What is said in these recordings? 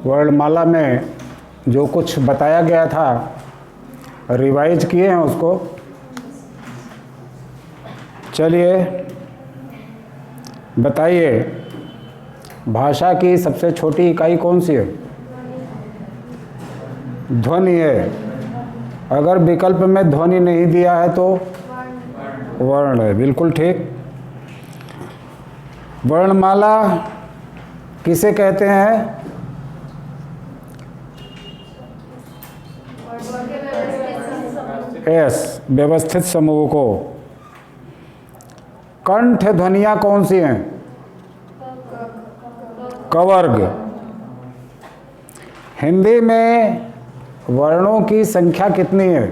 वर्णमाला में जो कुछ बताया गया था रिवाइज किए हैं उसको। चलिए बताइए, भाषा की सबसे छोटी इकाई कौन सी है? ध्वनि है। अगर विकल्प में ध्वनि नहीं दिया है तो वर्ण है। बिल्कुल ठीक। वर्णमाला किसे कहते हैं? एस, व्यवस्थित समूह को। कंठ ध्वनियाँ कौन सी हैं? कवर्ग। हिंदी में वर्णों की संख्या कितनी है?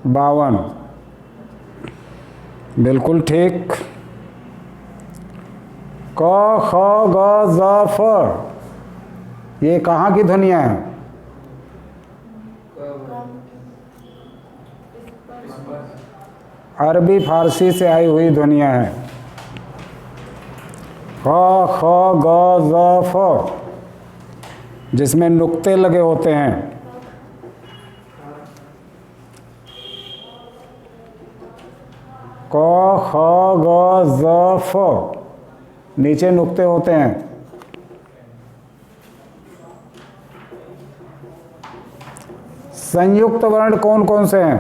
52। बिल्कुल ठीक। क, ख, ग, ज, फ ये कहाँ की ध्वनियाँ हैं? अरबी फारसी से आई हुई ध्वनियाँ हैं। ख, ख, ग, ज, फ जिसमें नुक्ते लगे होते हैं। क, ख, ग, ज, फ नीचे नुक्ते होते हैं। संयुक्त वर्ण कौन कौन से हैं?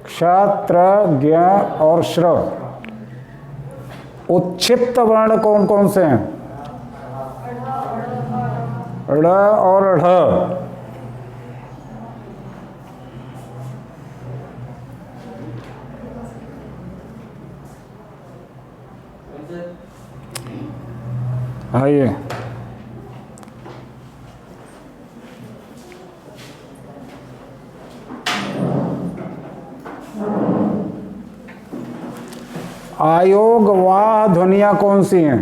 क्ष, त्र, ज्ञ और श्र। उच्छिप्त वर्ण कौन कौन से हैं? ड़ और ढ़। आइए, आयोग वाह ध्वनियाँ कौन सी हैं?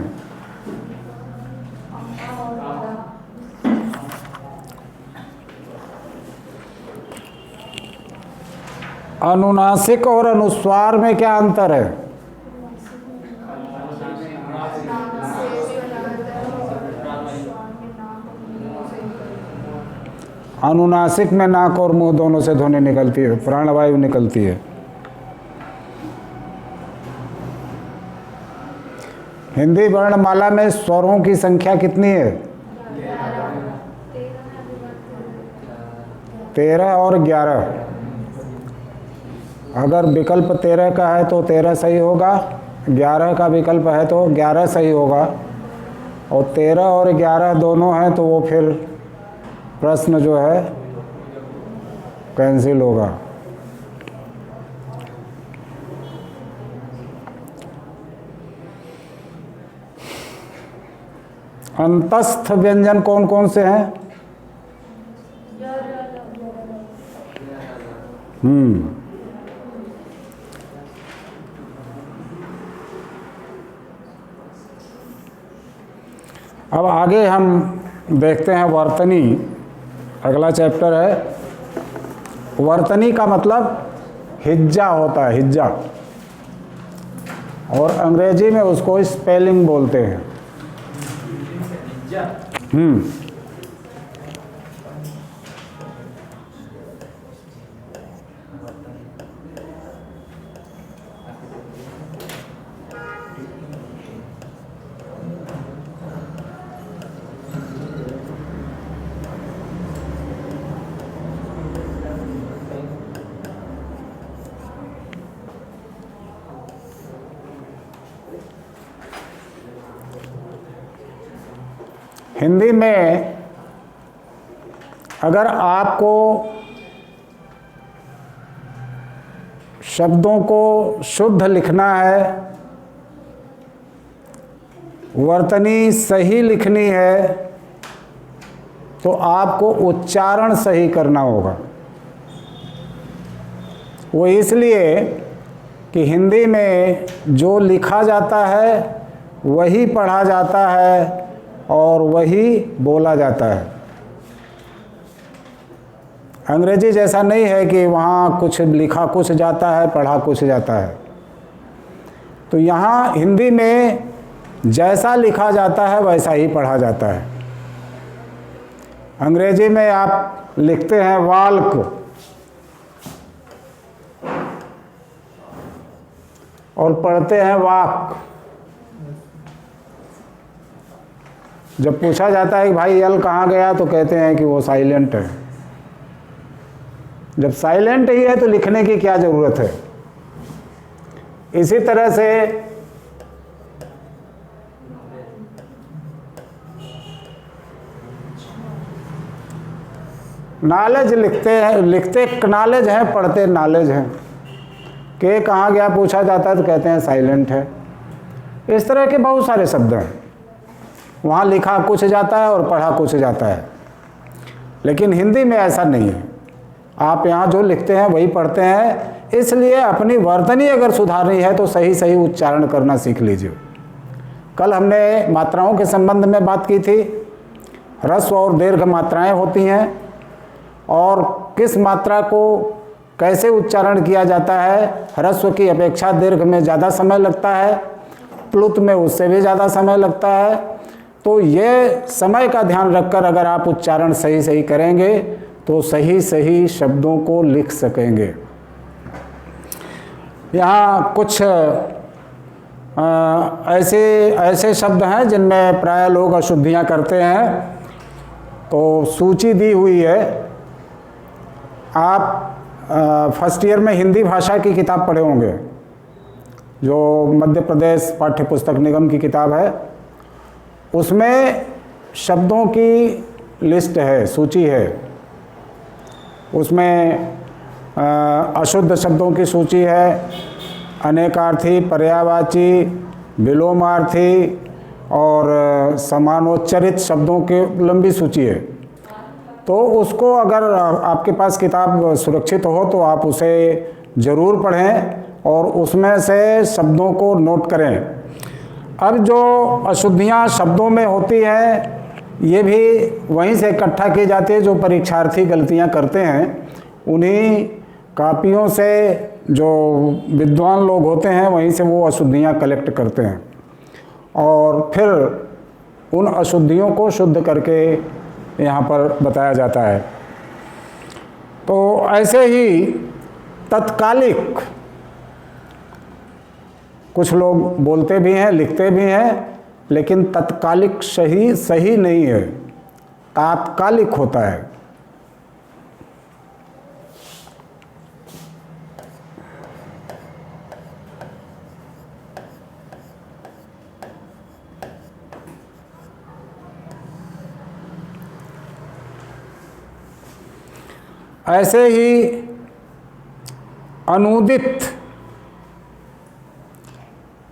अनुनासिक और अनुस्वार में क्या अंतर है? अनुनासिक में नाक और मुंह दोनों से ध्वनि निकलती है, प्राणवायु निकलती है। हिंदी वर्णमाला में स्वरों की संख्या कितनी है? 13 और 11। अगर विकल्प 13 का है तो 13 सही होगा, 11 का विकल्प है तो 11 सही होगा, और 13 और 11 दोनों हैं तो वो फिर प्रश्न जो है कैंसिल होगा। अंतस्थ व्यंजन कौन कौन से हैं? अब आगे हम देखते हैं वर्तनी। अगला चैप्टर है वर्तनी का मतलब हिज्जा होता है, हिज्जा, और अंग्रेजी में उसको स्पेलिंग बोलते हैं। हिंदी में अगर आपको शब्दों को शुद्ध लिखना है, वर्तनी सही लिखनी है, तो आपको उच्चारण सही करना होगा। वो इसलिए कि हिंदी में जो लिखा जाता है वही पढ़ा जाता है और वही बोला जाता है। अंग्रेजी जैसा नहीं है कि वहाँ कुछ लिखा कुछ जाता है, पढ़ा कुछ जाता है। तो यहाँ हिंदी में जैसा लिखा जाता है वैसा ही पढ़ा जाता है। अंग्रेजी में आप लिखते हैं वाल्क और पढ़ते हैं वाक। जब पूछा जाता है कि भाई एल कहाँ गया, तो कहते हैं कि वो साइलेंट है। जब साइलेंट ही है तो लिखने की क्या ज़रूरत है। इसी तरह से नॉलेज लिखते नॉलेज है, पढ़ते नॉलेज है। के कहाँ गया पूछा जाता है तो कहते हैं साइलेंट है। इस तरह के बहुत सारे शब्द हैं। वहाँ लिखा कुछ जाता है और पढ़ा कुछ जाता है, लेकिन हिंदी में ऐसा नहीं है। आप यहाँ जो लिखते हैं वही पढ़ते हैं। इसलिए अपनी वर्तनी अगर सुधारनी है तो सही सही उच्चारण करना सीख लीजिए। कल हमने मात्राओं के संबंध में बात की थी। ह्रस्व और दीर्घ मात्राएं होती हैं और किस मात्रा को कैसे उच्चारण किया जाता है। ह्रस्व की अपेक्षा दीर्घ में ज़्यादा समय लगता है, प्लुत में उससे भी ज़्यादा समय लगता है। तो ये समय का ध्यान रखकर अगर आप उच्चारण सही सही करेंगे तो सही सही शब्दों को लिख सकेंगे। यहाँ कुछ ऐसे शब्द हैं जिनमें प्राय लोग अशुद्धियाँ करते हैं, तो सूची दी हुई है। आप फर्स्ट ईयर में हिंदी भाषा की किताब पढ़े होंगे, जो मध्य प्रदेश पाठ्य पुस्तक निगम की किताब है। उसमें शब्दों की लिस्ट है, सूची है। उसमें अशुद्ध शब्दों की सूची है, अनेकार्थी, पर्यायवाची, विलोमार्थी और समानोच्चरित शब्दों की लंबी सूची है। तो उसको अगर आपके पास किताब सुरक्षित हो तो आप उसे ज़रूर पढ़ें और उसमें से शब्दों को नोट करें। अब जो अशुद्धियाँ शब्दों में होती हैं ये भी वहीं से इकट्ठा की जाती है। जो परीक्षार्थी गलतियाँ करते हैं उन्हीं कापियों से जो विद्वान लोग होते हैं वहीं से वो अशुद्धियाँ कलेक्ट करते हैं और फिर उन अशुद्धियों को शुद्ध करके यहाँ पर बताया जाता है। तो ऐसे ही तत्कालिक कुछ लोग बोलते भी हैं, लिखते भी हैं, लेकिन तत्कालिक सही नहीं है, तात्कालिक होता है। ऐसे ही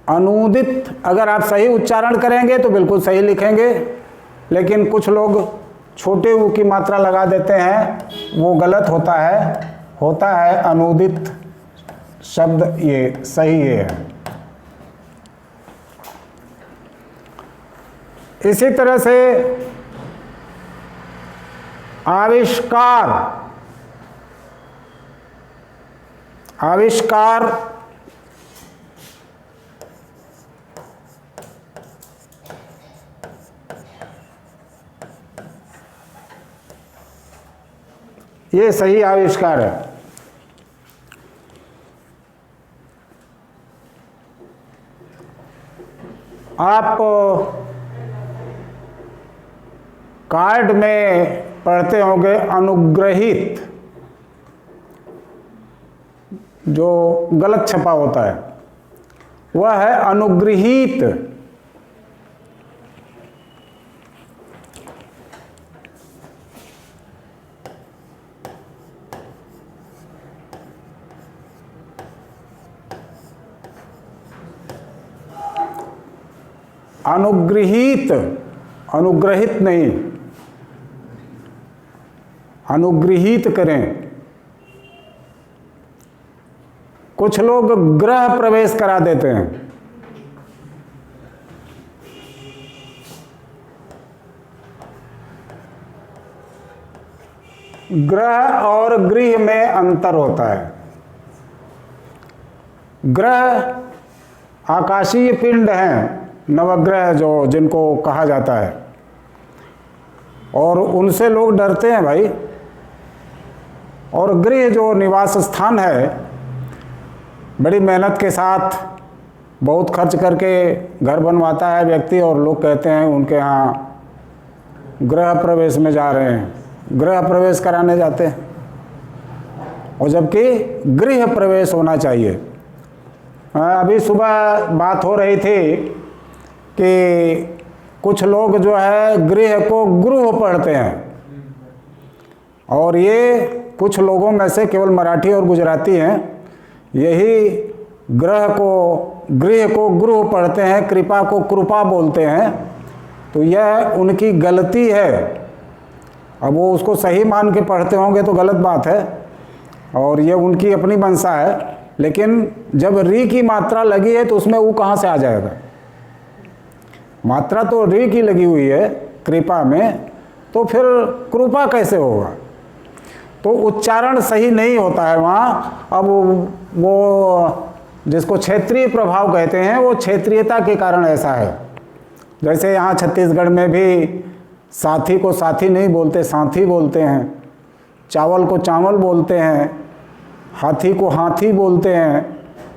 अनूदित अगर आप सही उच्चारण करेंगे तो बिल्कुल सही लिखेंगे, लेकिन कुछ लोग छोटे ऊ की मात्रा लगा देते हैं, वो गलत होता है अनूदित शब्द ये सही है। इसी तरह से आविष्कार ये सही आविष्कार है। आप कार्ड में पढ़ते होंगे अनुग्रहित, जो गलत छपा होता है वह है अनुगृहीत। अनुगृहीत, अनुग्रहित नहीं, अनुगृहीत करें। कुछ लोग गृह प्रवेश करा देते हैं। ग्रह और गृह में अंतर होता है। ग्रह आकाशीय पिंड हैं, नवग्रह जो जिनको कहा जाता है, और उनसे लोग डरते हैं भाई। और गृह जो निवास स्थान है, बड़ी मेहनत के साथ बहुत खर्च करके घर बनवाता है व्यक्ति, और लोग कहते हैं उनके यहाँ गृह प्रवेश में जा रहे हैं, गृह प्रवेश कराने जाते हैं, और जबकि गृह प्रवेश होना चाहिए। अभी सुबह बात हो रही थी कि कुछ लोग जो है गृह को गृह पढ़ते हैं, और ये कुछ लोगों में से केवल मराठी और गुजराती हैं, यही गृह को गृह पढ़ते हैं, कृपा को कृपा बोलते हैं। तो यह उनकी गलती है। अब वो उसको सही मान के पढ़ते होंगे तो गलत बात है, और ये उनकी अपनी मंशा है। लेकिन जब री की मात्रा लगी है तो उसमें वो कहाँ से आ जाएगा? मात्रा तो री की लगी हुई है कृपा में, तो फिर कृपा कैसे होगा? तो उच्चारण सही नहीं होता है वहाँ। अब वो जिसको क्षेत्रीय प्रभाव कहते हैं, वो क्षेत्रीयता के कारण ऐसा है। जैसे यहाँ छत्तीसगढ़ में भी साथी को साथी नहीं बोलते, साथी बोलते हैं, चावल को चावल बोलते हैं, हाथी को हाथी बोलते हैं,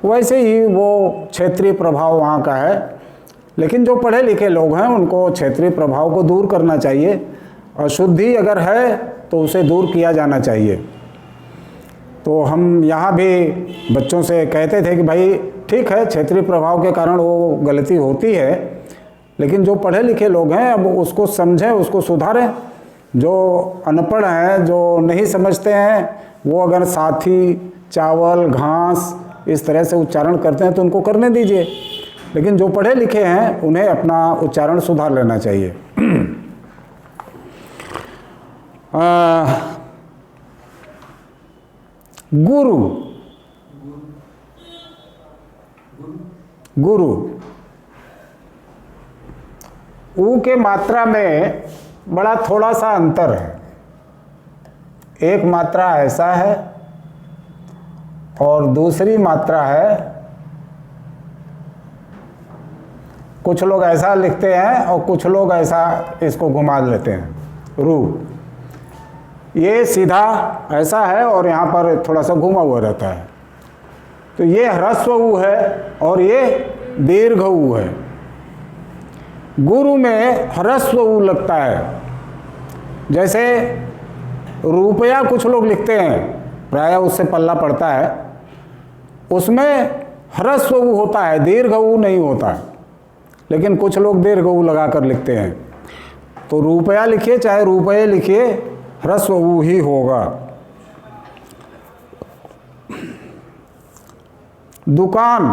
वैसे ही वो क्षेत्रीय प्रभाव वहाँ का है। लेकिन जो पढ़े लिखे लोग हैं उनको क्षेत्रीय प्रभाव को दूर करना चाहिए। अशुद्धि अगर है तो उसे दूर किया जाना चाहिए। तो हम यहाँ भी बच्चों से कहते थे कि भाई ठीक है, क्षेत्रीय प्रभाव के कारण वो गलती होती है, लेकिन जो पढ़े लिखे लोग हैं अब उसको समझें, उसको सुधारें। जो अनपढ़ हैं, जो नहीं समझते हैं, वो अगर साथी, चावल, घास इस तरह से उच्चारण करते हैं तो उनको करने दीजिए। लेकिन जो पढ़े लिखे हैं उन्हें अपना उच्चारण सुधार लेना चाहिए। गुरु गुरु ऊ के मात्रा में बड़ा थोड़ा सा अंतर है। एक मात्रा ऐसा है और दूसरी मात्रा है, कुछ लोग ऐसा लिखते हैं और कुछ लोग ऐसा इसको घुमा लेते हैं, रू। ये सीधा ऐसा है और यहाँ पर थोड़ा सा घुमा हुआ रहता है। तो ये ह्रस्व ऊ है और ये दीर्घ ऊ है। गुरु में ह्रस्व ऊ लगता है। जैसे रुपया कुछ लोग लिखते हैं, प्रायः उससे पल्ला पड़ता है, उसमें ह्रस्व ऊ होता है, दीर्घ ऊ नहीं होता है। लेकिन कुछ लोग दीर्घ ऊ लगा कर लिखते हैं। तो रुपया लिखिए चाहे रुपये लिखिए, ह्रस्व ऊ ही होगा। दुकान,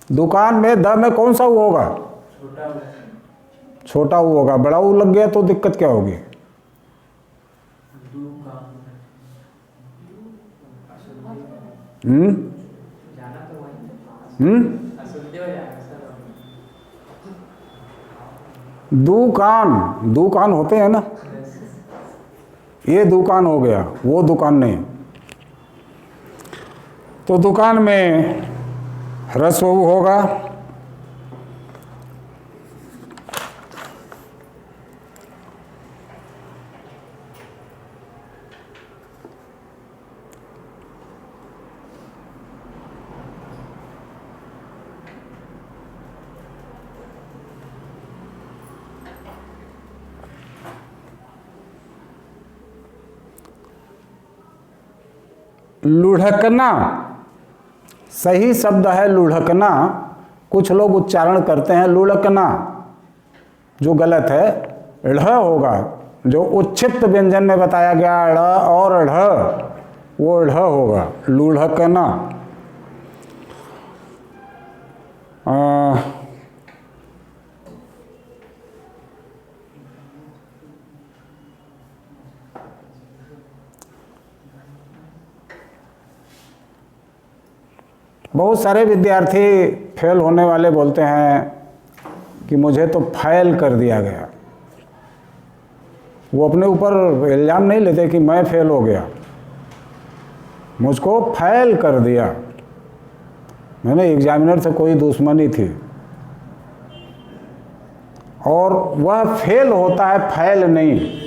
दुकान में द में कौन सा ऊ होगा? छोटा ऊ होगा। बड़ा ऊ लग गया तो दिक्कत क्या होगी? दुकान, दुकान होते हैं ना, ये दुकान हो गया, वो दुकान नहीं। तो दुकान में ह्रस्व ऊ होगा। लुढ़कना सही शब्द है, लुढ़कना। कुछ लोग उच्चारण करते हैं लुढ़कना, जो गलत है। ढ़ होगा, जो उच्छित व्यंजन में बताया गया ढ़ और ढ़, वो ढ़ होगा, लुढ़कना। बहुत सारे विद्यार्थी फेल होने वाले बोलते हैं कि मुझे तो फाइल कर दिया गया। वो अपने ऊपर इल्ज़ाम नहीं लेते कि मैं फेल हो गया, मुझको फेल कर दिया, मैंने एग्जामिनर से कोई दुश्मनी थी। और वह फेल होता है, फेल नहीं।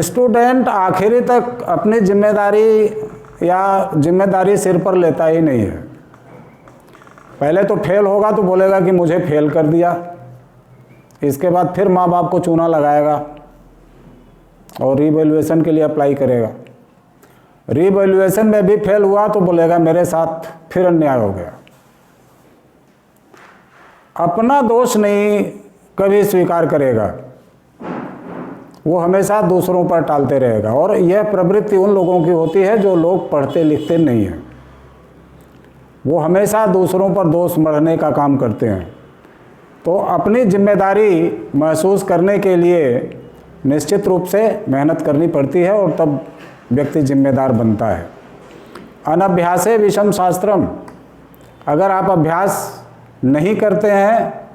स्टूडेंट आखिरी तक अपनी जिम्मेदारी सिर पर लेता ही नहीं है। पहले तो फेल होगा तो बोलेगा कि मुझे फेल कर दिया, इसके बाद फिर माँ बाप को चूना लगाएगा और रीवैल्यूएशन के लिए अप्लाई करेगा। रीवैल्यूएशन में भी फेल हुआ तो बोलेगा मेरे साथ फिर अन्याय हो गया। अपना दोष नहीं कभी स्वीकार करेगा, वो हमेशा दूसरों पर टालते रहेगा। और यह प्रवृत्ति उन लोगों की होती है जो लोग पढ़ते लिखते नहीं हैं, वो हमेशा दूसरों पर दोष मढ़ने का काम करते हैं। तो अपनी जिम्मेदारी महसूस करने के लिए निश्चित रूप से मेहनत करनी पड़ती है और तब व्यक्ति जिम्मेदार बनता है। अनभ्यासे विषम शास्त्रम, अगर आप अभ्यास नहीं करते हैं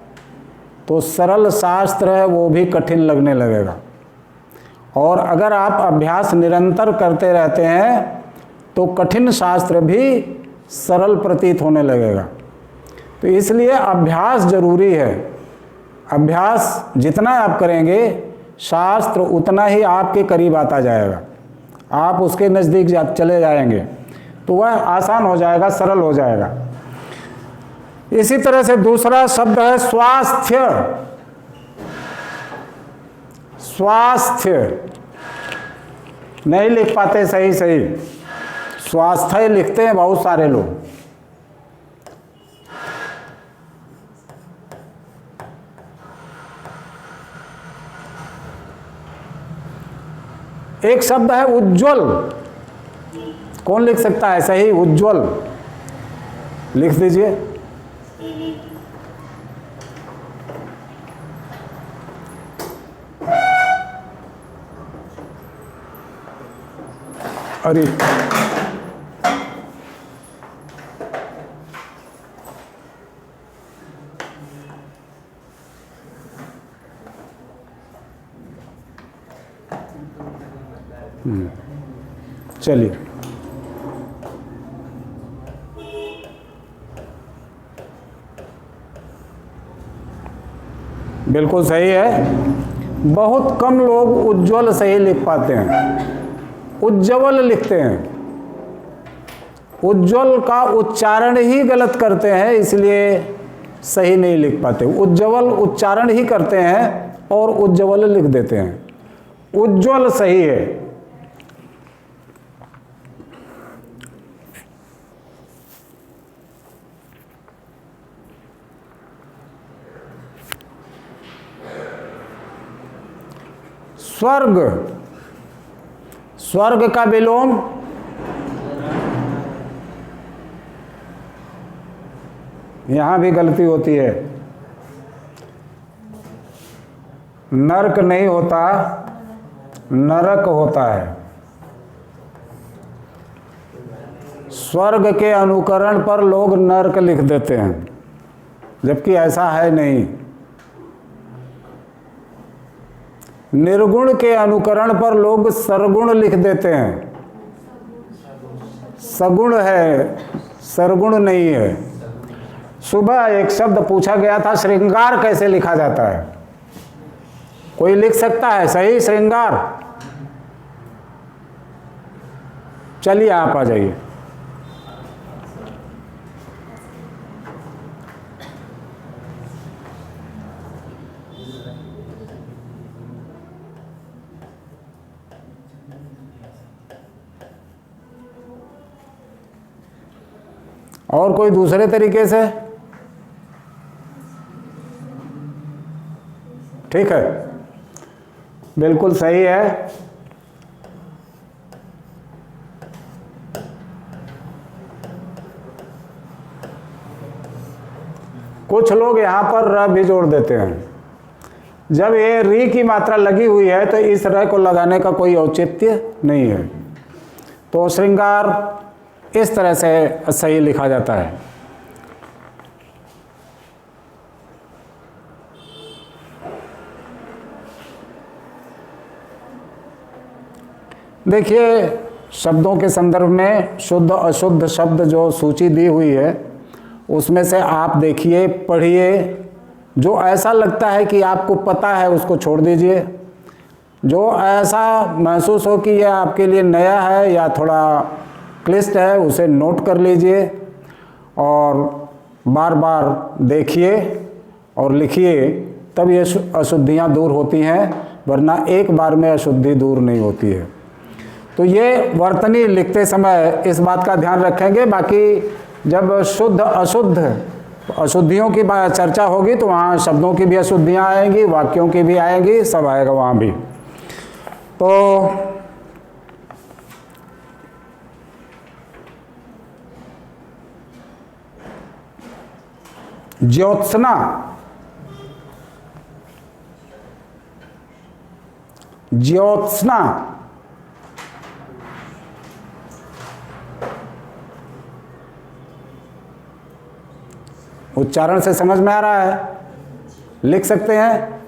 तो सरल शास्त्र है वो भी कठिन लगने लगेगा, और अगर आप अभ्यास निरंतर करते रहते हैं तो कठिन शास्त्र भी सरल प्रतीत होने लगेगा। तो इसलिए अभ्यास जरूरी है। अभ्यास जितना आप करेंगे शास्त्र उतना ही आपके करीब आता जाएगा, आप उसके नज़दीक चले जाएंगे तो वह आसान हो जाएगा, सरल हो जाएगा। इसी तरह से दूसरा शब्द है स्वास्थ्य। स्वास्थ्य नहीं लिख पाते सही, स्वास्थ्य लिखते हैं बहुत सारे लोग। एक शब्द है उज्ज्वल, कौन लिख सकता है सही? उज्ज्वल लिख दीजिए। अरे चलिए, बिल्कुल सही है। बहुत कम लोग उज्ज्वल सही लिख पाते हैं, उज्ज्वल लिखते हैं। उज्ज्वल का उच्चारण ही गलत करते हैं, इसलिए सही नहीं लिख पाते। उज्ज्वल उच्चारण ही करते हैं और उज्ज्वल लिख देते हैं। उज्ज्वल सही है। स्वर्ग, स्वर्ग का विलोम यहां भी गलती होती है। नर्क नहीं होता, नरक होता है। स्वर्ग के अनुकरण पर लोग नर्क लिख देते हैं, जबकि ऐसा है नहीं। निर्गुण के अनुकरण पर लोग सरगुण लिख देते हैं। सगुण है, सरगुण नहीं है। सुबह एक शब्द पूछा गया था, श्रृंगार कैसे लिखा जाता है? कोई लिख सकता है सही श्रृंगार? चलिए आप आ जाइए। और कोई दूसरे तरीके से? ठीक है, बिल्कुल सही है। कुछ लोग यहां पर र भी जोड़ देते हैं। जब ये री की मात्रा लगी हुई है तो इस र को लगाने का कोई औचित्य नहीं है। तो श्रृंगार इस तरह से सही लिखा जाता है। देखिए, शब्दों के संदर्भ में शुद्ध अशुद्ध शब्द जो सूची दी हुई है उसमें से आप देखिए, पढ़िए। जो ऐसा लगता है कि आपको पता है उसको छोड़ दीजिए। जो ऐसा महसूस हो कि यह आपके लिए नया है या थोड़ा क्लिष्ट है उसे नोट कर लीजिए और बार बार देखिए और लिखिए, तब ये अशुद्धियाँ दूर होती हैं, वरना एक बार में अशुद्धि दूर नहीं होती है। तो ये वर्तनी लिखते समय इस बात का ध्यान रखेंगे। बाकी जब शुद्ध अशुद्ध अशुद्धियों की चर्चा होगी तो वहाँ शब्दों की भी अशुद्धियाँ आएंगी, वाक्यों की भी आएंगी, सब आएगा वहाँ भी। तो ज्योत्सना, ज्योत्सना उच्चारण से समझ में आ रहा है? लिख सकते हैं?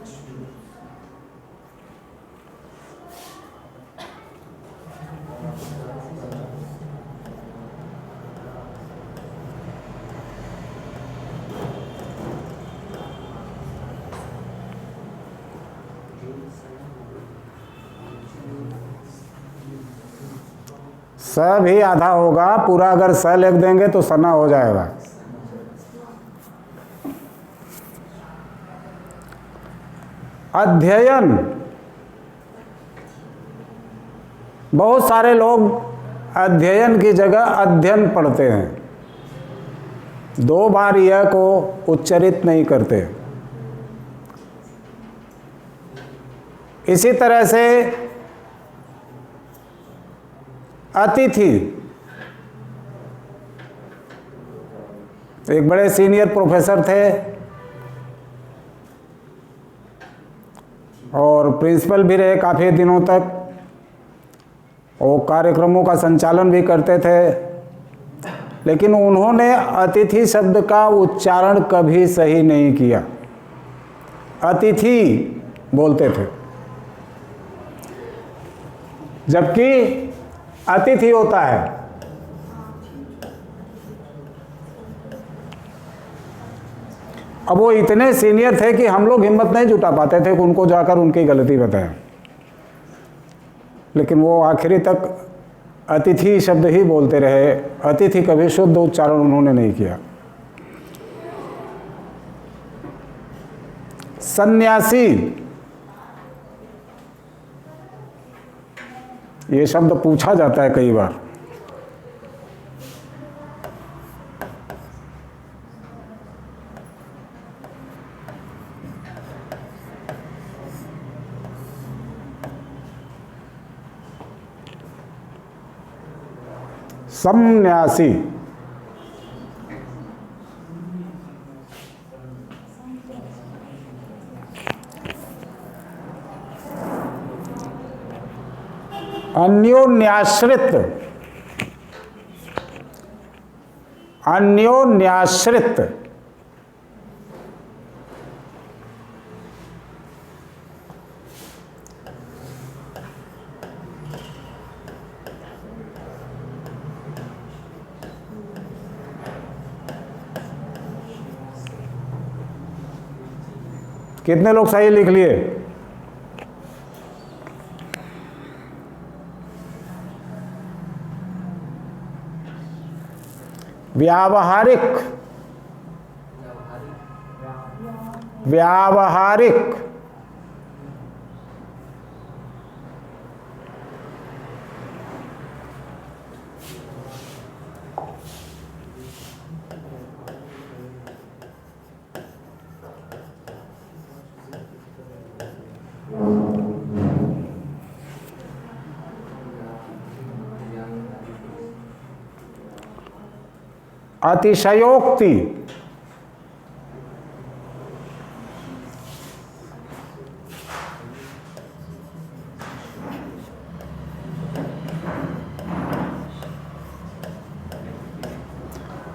स भी आधा होगा, पूरा अगर स लिख देंगे तो सना हो जाएगा। अध्ययन, बहुत सारे लोग अध्ययन की जगह अध्ययन पढ़ते हैं, दो बार यह को उच्चरित नहीं करते। इसी तरह से अतिथि, एक बड़े सीनियर प्रोफेसर थे और प्रिंसिपल भी रहे काफ़ी दिनों तक, वो कार्यक्रमों का संचालन भी करते थे, लेकिन उन्होंने अतिथि शब्द का उच्चारण कभी सही नहीं किया, अतिथि बोलते थे, जबकि अतिथि होता है। अब वो इतने सीनियर थे कि हम लोग हिम्मत नहीं जुटा पाते थे कि उनको जाकर उनकी गलती बताएं, लेकिन वो आखिरी तक अतिथि शब्द ही बोलते रहे, अतिथि कभी शुद्ध उच्चारण उन्होंने नहीं किया। सन्यासी, ये शब्द पूछा जाता है कई बार। सन्यासी, अन्योन्याश्रित, अन्योन्याश्रित, कितने लोग सही लिख लिए? व्यावहारिक, व्यावहारिक, अतिशयोक्ति,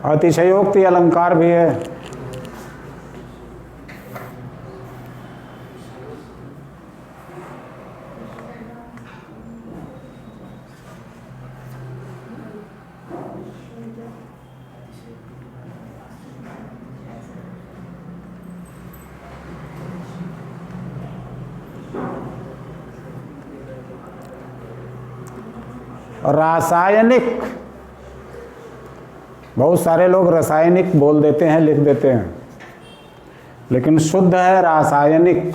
अतिशयोक्ति अलंकार भी है। रासायनिक, बहुत सारे लोग रासायनिक बोल देते हैं, लिख देते हैं, लेकिन शुद्ध है रासायनिक।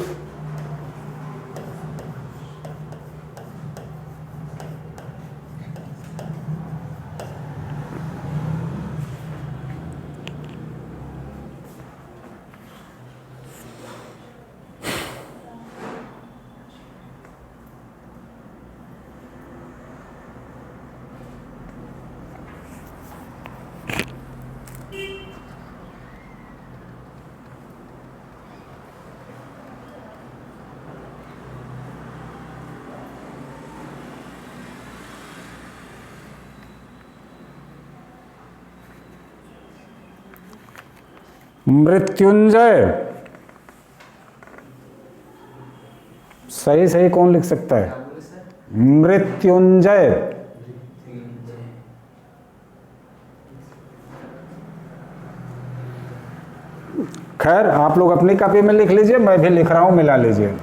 मृत्युंजय, सही सही कौन लिख सकता है? मृत्युंजय। खैर आप लोग अपनी कॉपी में लिख लीजिए, मैं भी लिख रहा हूं, मिला लीजिए।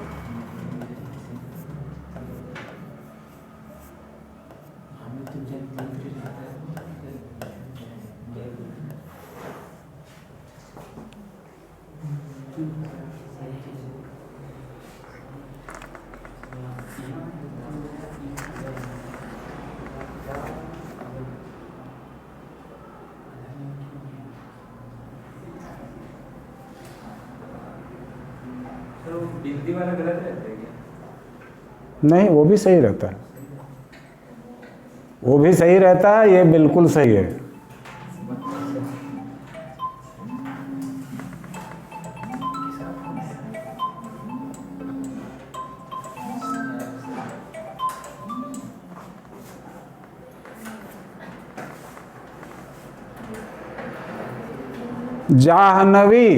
बिंदी वाला गलत रहता है क्या? नहीं, वो भी सही रहता है, वो भी सही रहता है, ये बिल्कुल सही है। जाह्नवी,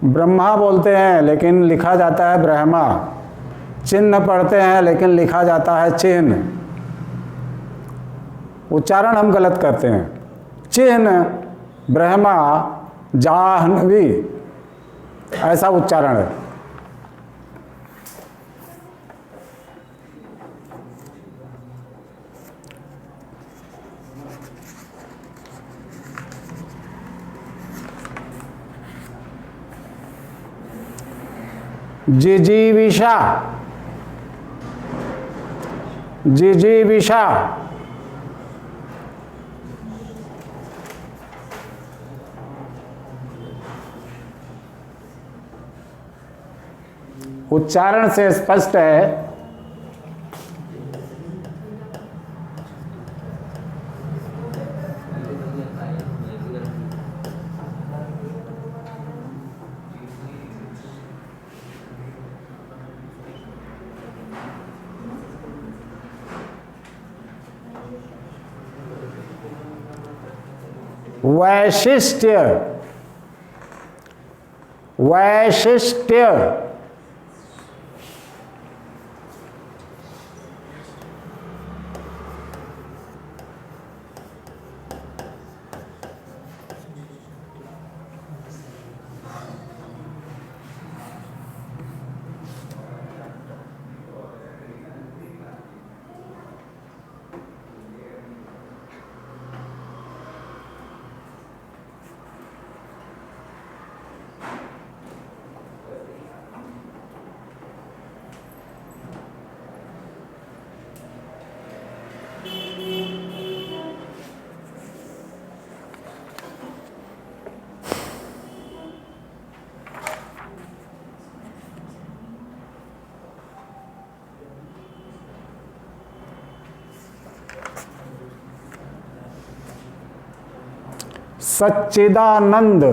ब्रह्मा बोलते हैं लेकिन लिखा जाता है ब्रह्मा, चिन्ह पढ़ते हैं लेकिन लिखा जाता है चिन्ह। उच्चारण हम गलत करते हैं। चिन्ह, ब्रह्मा, जाह्नवी, ऐसा उच्चारण है। जिजीविषा, जिजीविषा, उच्चारण से स्पष्ट है। वैशिष्ट्य, वैशिष्ट्य, सच्चिदानंद,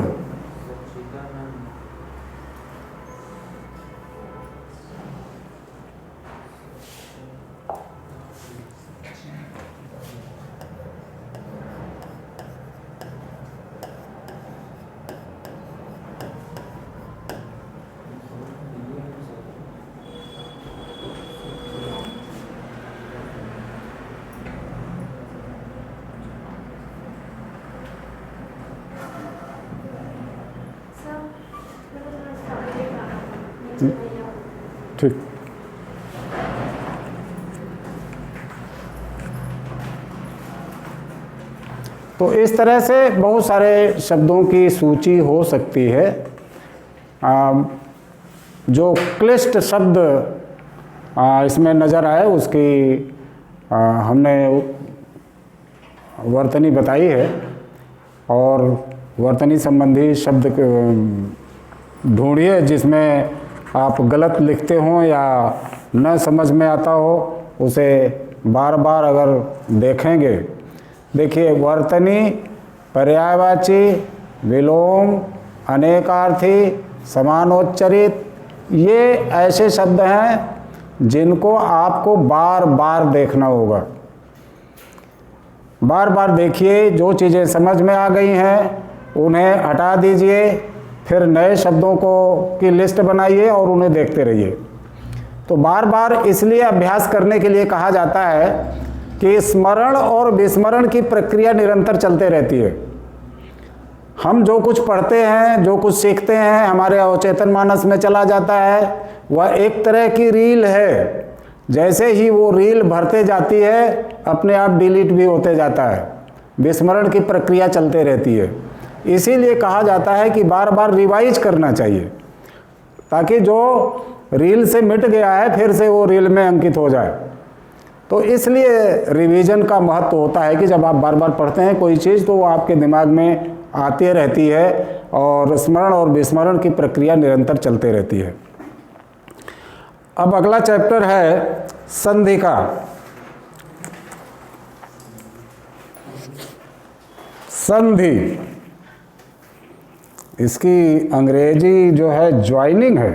ठीक। तो इस तरह से बहुत सारे शब्दों की सूची हो सकती है। जो क्लिष्ट शब्द इसमें नज़र आए उसकी हमने वर्तनी बताई है, और वर्तनी संबंधी शब्द ढूंढिए जिसमें आप गलत लिखते हो या न समझ में आता हो, उसे बार बार अगर देखेंगे। देखिए, वर्तनी, पर्यायवाची, विलोम, अनेकार्थी, समानोच्चरित, ये ऐसे शब्द हैं जिनको आपको बार बार देखना होगा। बार बार देखिए, जो चीज़ें समझ में आ गई हैं उन्हें हटा दीजिए, फिर नए शब्दों को की लिस्ट बनाइए और उन्हें देखते रहिए। तो बार बार इसलिए अभ्यास करने के लिए कहा जाता है कि स्मरण और विस्मरण की प्रक्रिया निरंतर चलते रहती है। हम जो कुछ पढ़ते हैं, जो कुछ सीखते हैं, हमारे अवचेतन मानस में चला जाता है। वह एक तरह की रील है, जैसे ही वो रील भरते जाती है अपने आप डिलीट भी होते जाता है। विस्मरण की प्रक्रिया चलते रहती है। इसीलिए कहा जाता है कि बार बार रिवाइज करना चाहिए, ताकि जो रील से मिट गया है फिर से वो रील में अंकित हो जाए। तो इसलिए रिवीजन का महत्व होता है कि जब आप बार बार पढ़ते हैं कोई चीज़ तो वो आपके दिमाग में आती रहती है और स्मरण और विस्मरण की प्रक्रिया निरंतर चलते रहती है। अब अगला चैप्टर है संधि का। संधि, इसकी अंग्रेजी जो है ज्वाइनिंग है।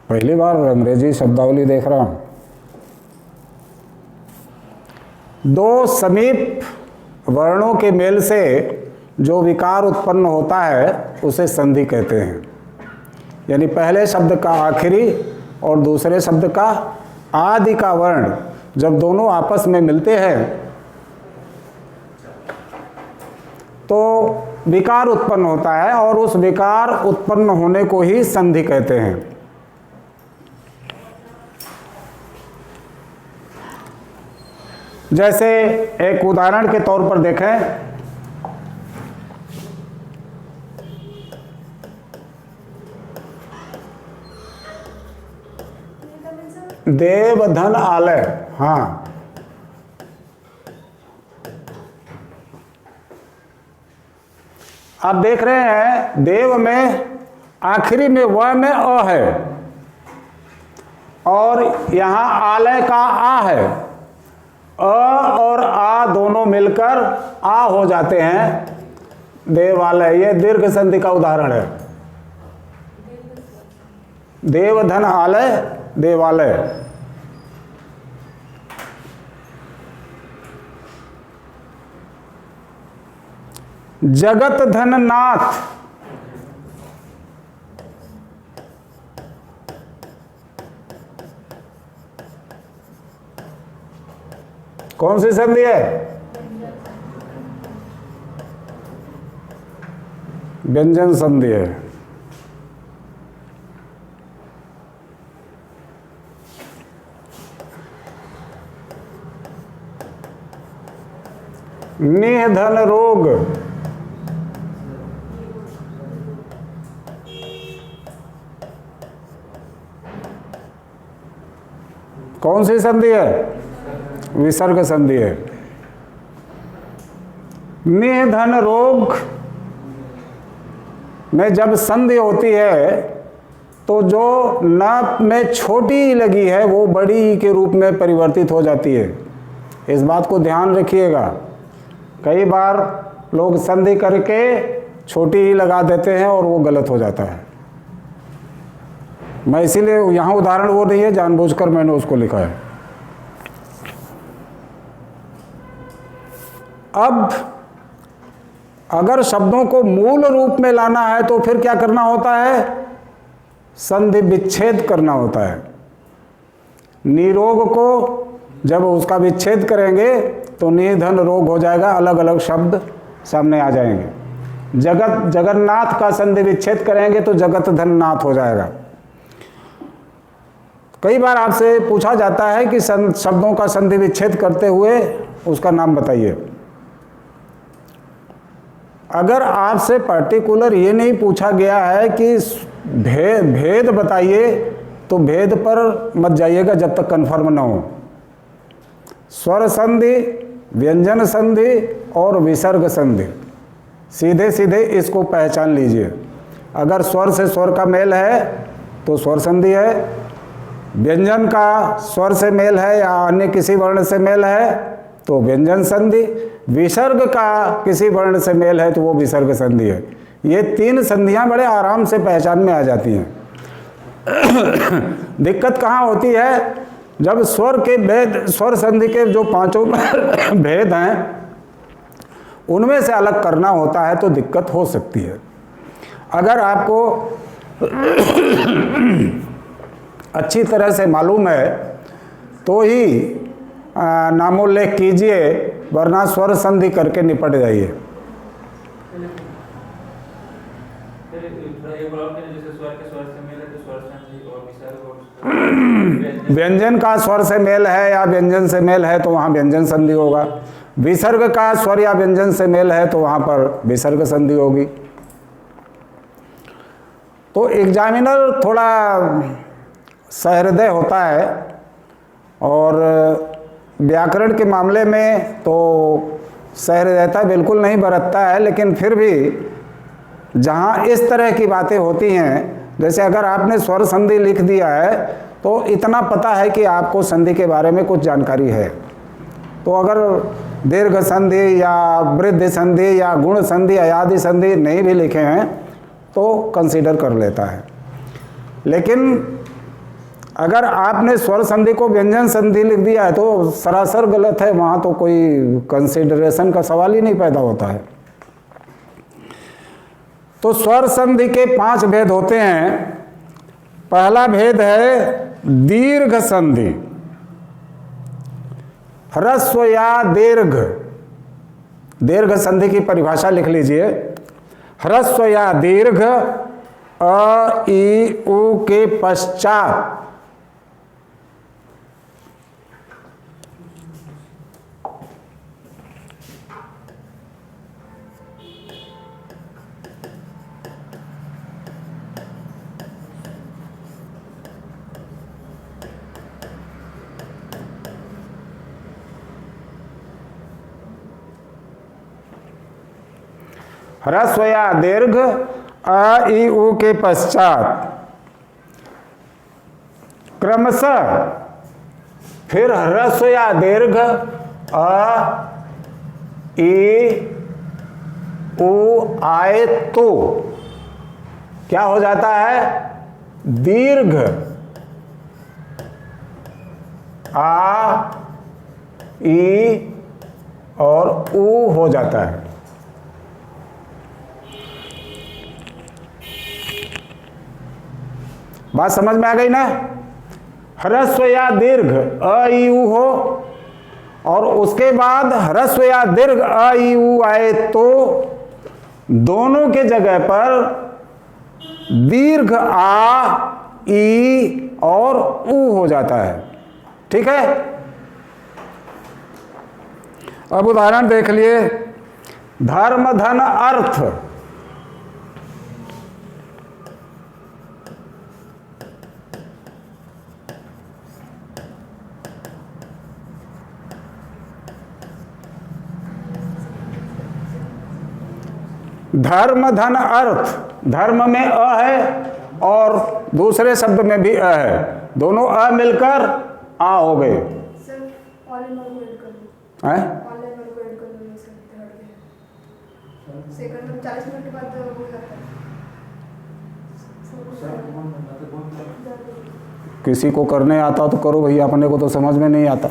पहली बार अंग्रेजी शब्दावली देख रहा हूं। दो समीप वर्णों के मेल से जो विकार उत्पन्न होता है उसे संधि कहते हैं। यानी पहले शब्द का आखिरी और दूसरे शब्द का आदि का वर्ण जब दोनों आपस में मिलते हैं तो विकार उत्पन्न होता है, और उस विकार उत्पन्न होने को ही संधि कहते हैं। जैसे एक उदाहरण के तौर पर देखें, देव धन आलय। हाँ, आप देख रहे हैं देव में आखिरी में व में अ है, और यहां आलय का आ है। अ और आ दोनों मिलकर आ हो जाते हैं, देवालय। ये दीर्घ संधि का उदाहरण है। देव धन आलय, देवालय। जगत धन नाथ, कौन सी संधि है? व्यंजन संधि है। निधन रोग, कौन सी संधि है? विसर्ग संधि है। निधन रोग में जब संधि होती है तो जो न में छोटी लगी है वो बड़ी के रूप में परिवर्तित हो जाती है। इस बात को ध्यान रखिएगा। कई बार लोग संधि करके छोटी ही लगा देते हैं और वो गलत हो जाता है। मैं इसीलिए यहाँ उदाहरण वो नहीं है, जानबूझकर मैंने उसको लिखा है। अब अगर शब्दों को मूल रूप में लाना है तो फिर क्या करना होता है? संधि विच्छेद करना होता है। निरोग को जब उसका विच्छेद करेंगे तो निधन रोग हो जाएगा, अलग अलग शब्द सामने आ जाएंगे। जगन्नाथ का संधि विच्छेद करेंगे तो जगत धननाथ हो जाएगा। कई बार आपसे पूछा जाता है कि शब्दों का संधि विच्छेद करते हुए उसका नाम बताइए। अगर आपसे पर्टिकुलर ये नहीं पूछा गया है कि भेद बताइए तो भेद पर मत जाइएगा जब तक कंफर्म ना हो। स्वर संधि, व्यंजन संधि और विसर्ग संधि, सीधे सीधे इसको पहचान लीजिए। अगर स्वर से स्वर का मेल है तो स्वर संधि है, व्यंजन का स्वर से मेल है या अन्य किसी वर्ण से मेल है तो व्यंजन संधि, विसर्ग का किसी वर्ण से मेल है तो वो विसर्ग संधि है। ये 3 संधियां बड़े आराम से पहचान में आ जाती हैं। दिक्कत कहाँ होती है? जब स्वर के भेद, स्वर संधि के जो 5 भेद हैं उनमें से अलग करना होता है तो दिक्कत हो सकती है। अगर आपको अच्छी तरह से मालूम है तो ही नामोल्लेख कीजिए, वरना स्वर संधि करके निपट जाइए। व्यंजन का स्वर से मेल है या व्यंजन से मेल है तो वहाँ व्यंजन संधि होगा, विसर्ग का स्वर या व्यंजन से मेल है तो वहाँ पर विसर्ग संधि होगी। तो एग्जामिनर थोड़ा सहृदय होता है और व्याकरण के मामले में तो सहृदयता बिल्कुल नहीं बरतता है, लेकिन फिर भी जहाँ इस तरह की बातें होती हैं, जैसे अगर आपने स्वर संधि लिख दिया है तो इतना पता है कि आपको संधि के बारे में कुछ जानकारी है। तो अगर दीर्घ संधि या वृद्धि संधि या गुण संधि, अयादि संधि नहीं भी लिखे हैं तो कंसीडर कर लेता है। लेकिन अगर आपने स्वर संधि को व्यंजन संधि लिख दिया है तो सरासर गलत है, वहाँ तो कोई कंसीडरेशन का सवाल ही नहीं पैदा होता है। तो स्वर संधि के 5 भेद होते हैं। पहला भेद है दीर्घ संधि। ह्रस्व या दीर्घ, दीर्घ संधि की परिभाषा लिख लीजिए। ह्रस्व या दीर्घ अ, ई, उ के पश्चात ह्रस्व या दीर्घ अ, ई, उ के पश्चात क्रमशः फिर ह्रस्व या दीर्घ अ, ई, उ आए तो क्या हो जाता है? दीर्घ आ, ई और उ हो जाता है। बात समझ में आ गई ना? ह्रस्व या दीर्घ अ, ई, उ हो और उसके बाद ह्रस्व या दीर्घ अ, ई, उ आए तो दोनों के जगह पर दीर्घ आ, ई और उ हो जाता है। ठीक है? अब उदाहरण देख लिए। धर्म, धन, अर्थ। धर्म, धन, अर्थ। धर्म में अ है और दूसरे शब्द में भी अ है, दोनों अ मिलकर आ हो गए। हैं? सेकंड 40 मिनट के बाद हो जाता है। किसी को करने आता तो करो भैया, अपने को तो समझ में नहीं आता।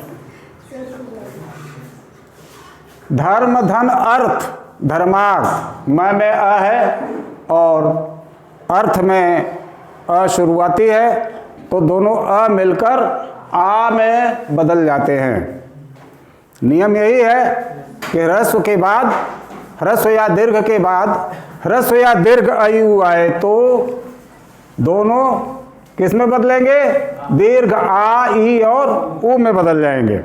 धर्म, धन, अर्थ। धर्मार्थ में अ है और अर्थ में अ शुरुआती है, तो दोनों अ मिलकर आ में बदल जाते हैं। नियम यही है कि ह्रस्व के बाद, ह्रस्व या दीर्घ के बाद ह्रस्व या दीर्घ आयु आए तो दोनों किस में बदलेंगे? दीर्घ आ, ई और उ में बदल जाएंगे।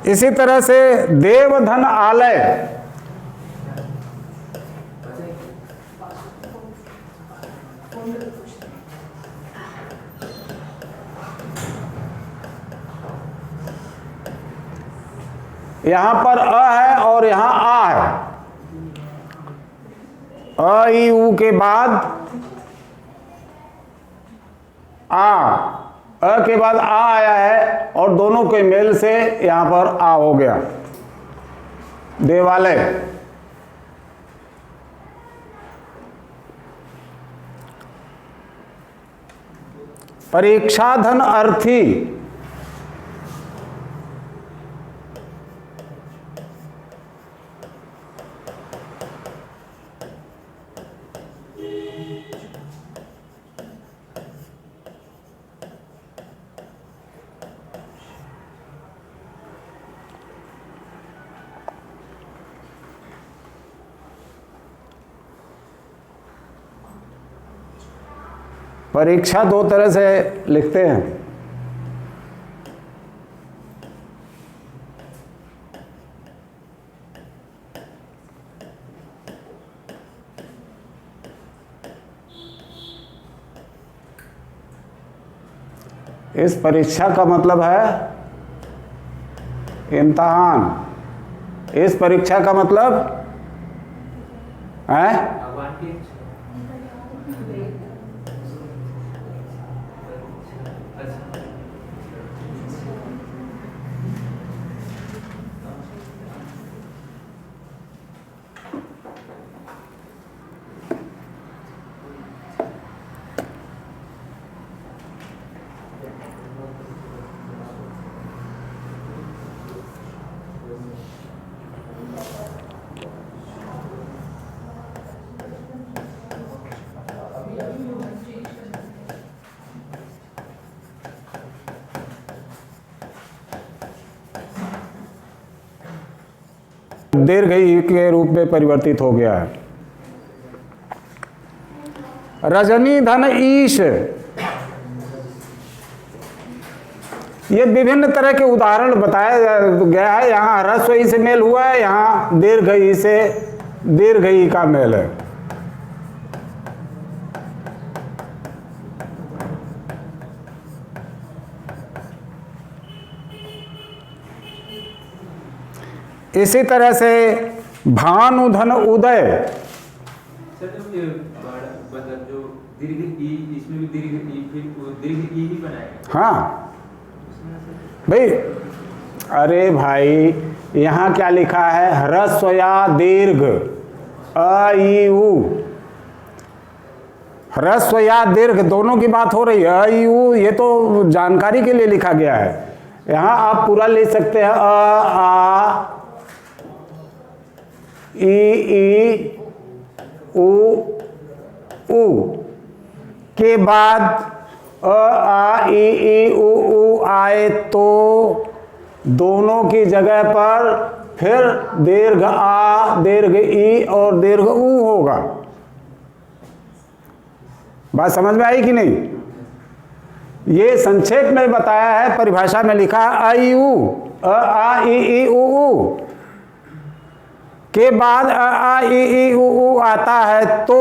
इसी तरह से देवधन आलय, यहां पर अ है और यहां आ है। अ ई उ के बाद आ, अ के बाद आ आया है और दोनों के मेल से यहां पर आ हो गया, देवालय। परीक्षाधन अर्थी, परीक्षा दो तरह से लिखते हैं। इस परीक्षा का मतलब है इम्तहान। इस परीक्षा का मतलब है भगवान की इच्छा। अच्छा, दीर्घ ई के रूप में परिवर्तित हो गया है। रजनी धन ईश, ये विभिन्न तरह के उदाहरण बताया गया है। यहाँ ह्रस्व ई से मेल हुआ है, यहाँ दीर्घ ई से दीर्घ ई का मेल है। इसी तरह से भानुधन उदय, सर जो ये मतलब जो दीर्घ ई, इसमें भी दीर्घ ई, फिर वो दीर्घ ई ही बनाएगा। हाँ भाई, अरे भाई यहाँ क्या लिखा है? ह्रस्व या दीर्घ, अ ई उ, ह्रस्व या दीर्घ दोनों की बात हो रही है। अ ई उ ये तो जानकारी के लिए लिखा गया है। यहाँ आप पूरा लिख सकते हैं अ आ ई उ उ के बाद अ आ ई उ आए तो दोनों की जगह पर फिर दीर्घ आ, दीर्घ ई और दीर्घ उ होगा। बात समझ में आई कि नहीं? ये संक्षेप में बताया है, परिभाषा में लिखा है आ ई उ, अ आ ई उ के बाद अ आ ई उ आता है तो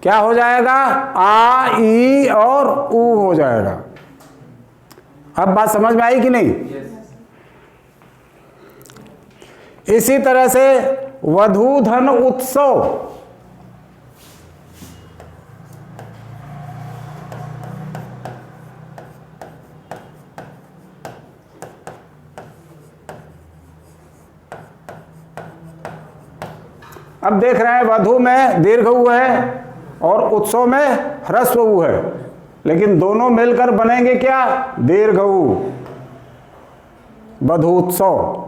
क्या हो जाएगा? आ ई और उ हो जाएगा। अब बात समझ में आई कि नहीं? इसी तरह से वधूधन उत्सव, अब देख रहे हैं वधु में दीर्घ उ है और उत्सव में ह्रस्व उ है, लेकिन दोनों मिलकर बनेंगे क्या? दीर्घ उ, वधु उत्सव।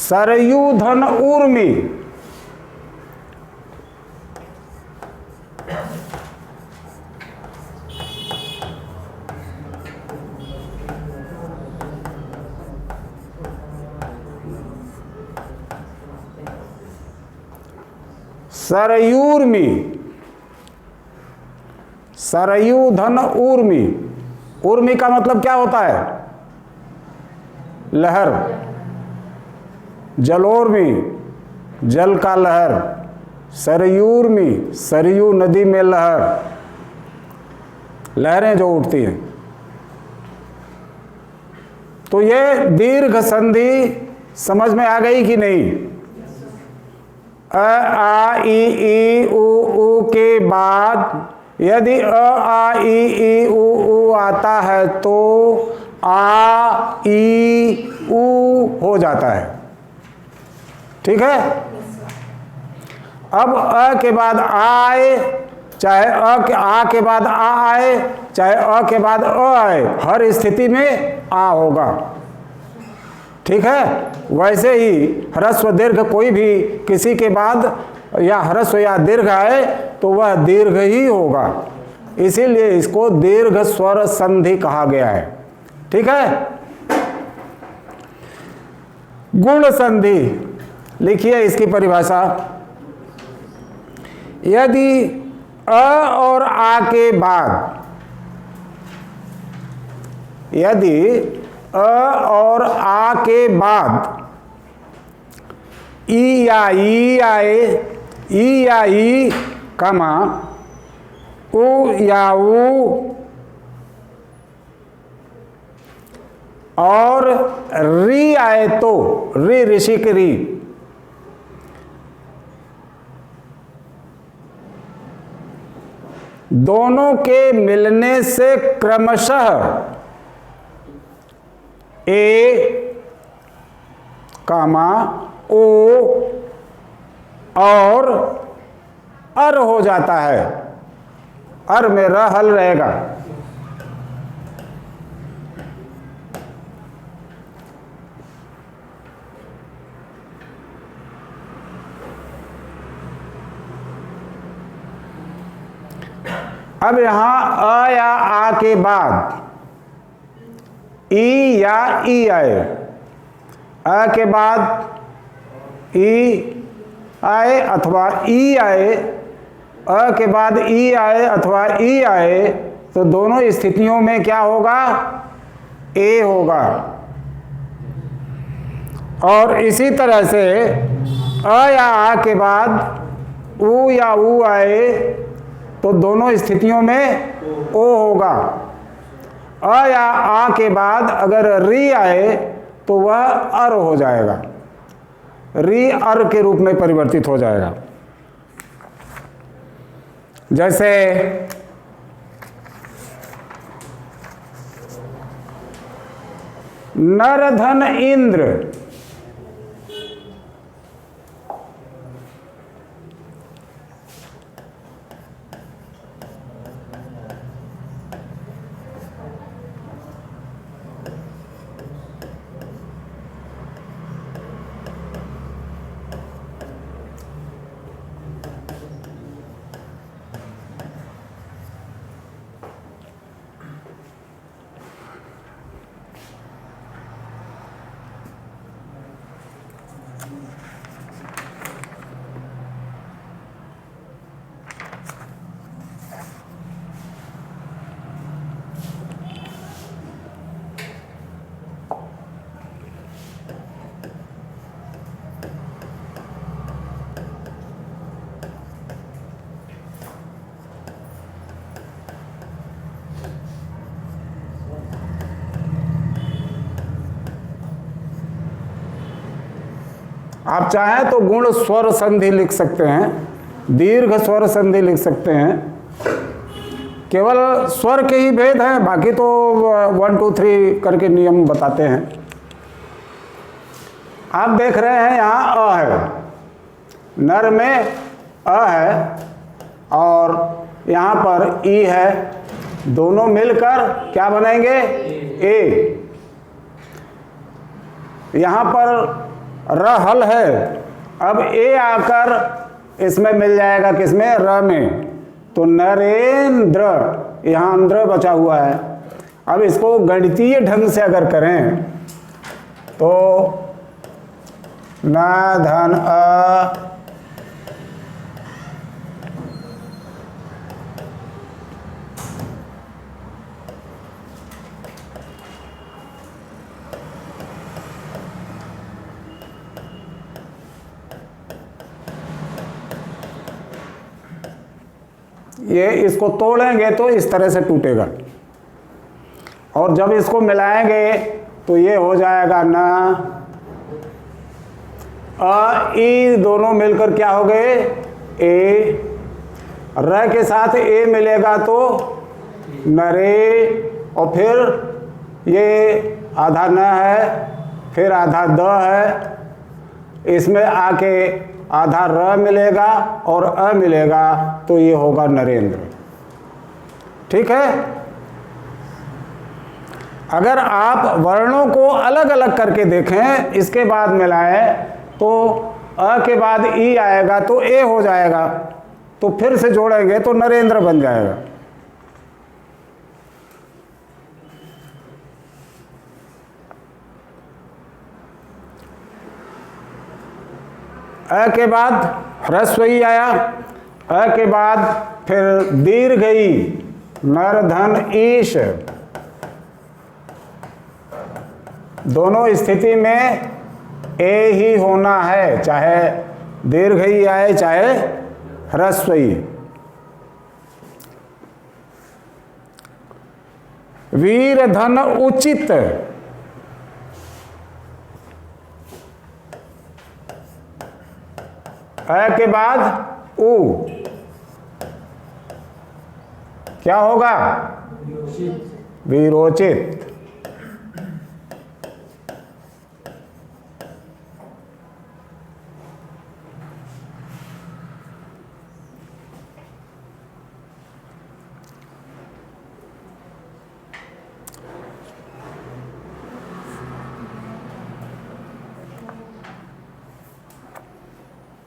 सरयुधन ऊर्मी, सरयूर्मी, सरयू धन ऊर्मी। ऊर्मी का मतलब क्या होता है? लहर। जलोर्मी, जल का लहर। सरयूर्मी, सरयू नदी में लहर, लहरें जो उठती हैं। तो ये दीर्घ संधि समझ में आ गई कि नहीं? अ आ ई उ के बाद यदि अ आ ई उ आता है तो आ ई उ हो जाता है। ठीक है। अब अ के बाद आ आए, चाहे आ के बाद आ आए, चाहे अ के बाद अ आए, हर स्थिति में आ होगा। ठीक है। वैसे ही ह्रस्व दीर्घ कोई भी किसी के बाद या ह्रस्व या दीर्घ आए तो वह दीर्घ ही होगा। इसीलिए इसको दीर्घ स्वर संधि कहा गया है। ठीक है। गुण संधि लिखिए इसकी परिभाषा। यदि अ और आ के बाद, यदि अ और आ के बाद ई या ई आए, ई या ई कमा उ या उ और री आए तो, री ऋषि की री, दोनों के मिलने से क्रमशः ए कामा ओ और अर हो जाता है। अर में र हल रहेगा। अब यहां अ या आ के बाद ई या ई आए, अ के बाद ई आए अथवा ई आए, अ के बाद ई आए अथवा ई आए, तो दोनों स्थितियों में क्या होगा? ए होगा। और इसी तरह से अ या आ के बाद उ या उ आए तो दोनों स्थितियों में ओ होगा। अ या आ के बाद अगर री आए तो वह अर हो जाएगा, री अर के रूप में परिवर्तित हो जाएगा। जैसे नर धन इंद्र, आप चाहें तो गुण स्वर संधि लिख सकते हैं, दीर्घ स्वर संधि लिख सकते हैं। केवल स्वर के ही भेद हैं, बाकी तो 1 2 3 करके नियम बताते हैं। आप देख रहे हैं यहाँ अ है, नर में अ है और यहाँ पर ई है, दोनों मिलकर क्या बनेंगे? ए। यहाँ पर र हल है, अब ए आकर इसमें मिल जाएगा, किसमें? र में। तो नरेंद्र, यहाँ अंद्र बचा हुआ है। अब इसको गणितीय ढंग से अगर करें तो न धन अ ये इसको तोड़ेंगे तो इस तरह से टूटेगा, और जब इसको मिलाएंगे तो ये हो जाएगा न, अ ई दोनों मिलकर क्या हो गए, ए। र के साथ ए मिलेगा तो नरे, और फिर ये आधा न है, फिर आधा द है, इसमें आके आधा र मिलेगा और अ मिलेगा तो ये होगा नरेंद्र। ठीक है। अगर आप वर्णों को अलग अलग करके देखें, इसके बाद मिलाएं तो अ के बाद ई आएगा तो ए हो जाएगा, तो फिर से जोड़ेंगे तो नरेंद्र बन जाएगा। अ के बाद ह्रस्व ई आया, अ के बाद फिर दीर्घ ई, नर धन ईश। दोनों स्थिति में ए ही होना है, चाहे दीर्घ ई आए चाहे ह्रस्व ई। वीर धन उचित, अ के बाद उ, क्या होगा, वीरोचित।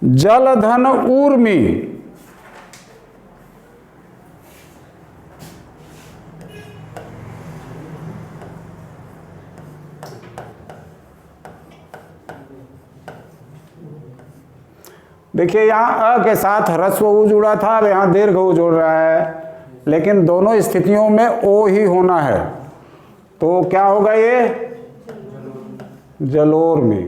जलधन ऊर्मी, देखिए यहाँ अ के साथ ह्रस्व उ जुड़ा था, अब यहाँ दीर्घ उ जुड़ रहा है, लेकिन दोनों स्थितियों में ओ ही होना है, तो क्या होगा ये, जलोर्मी।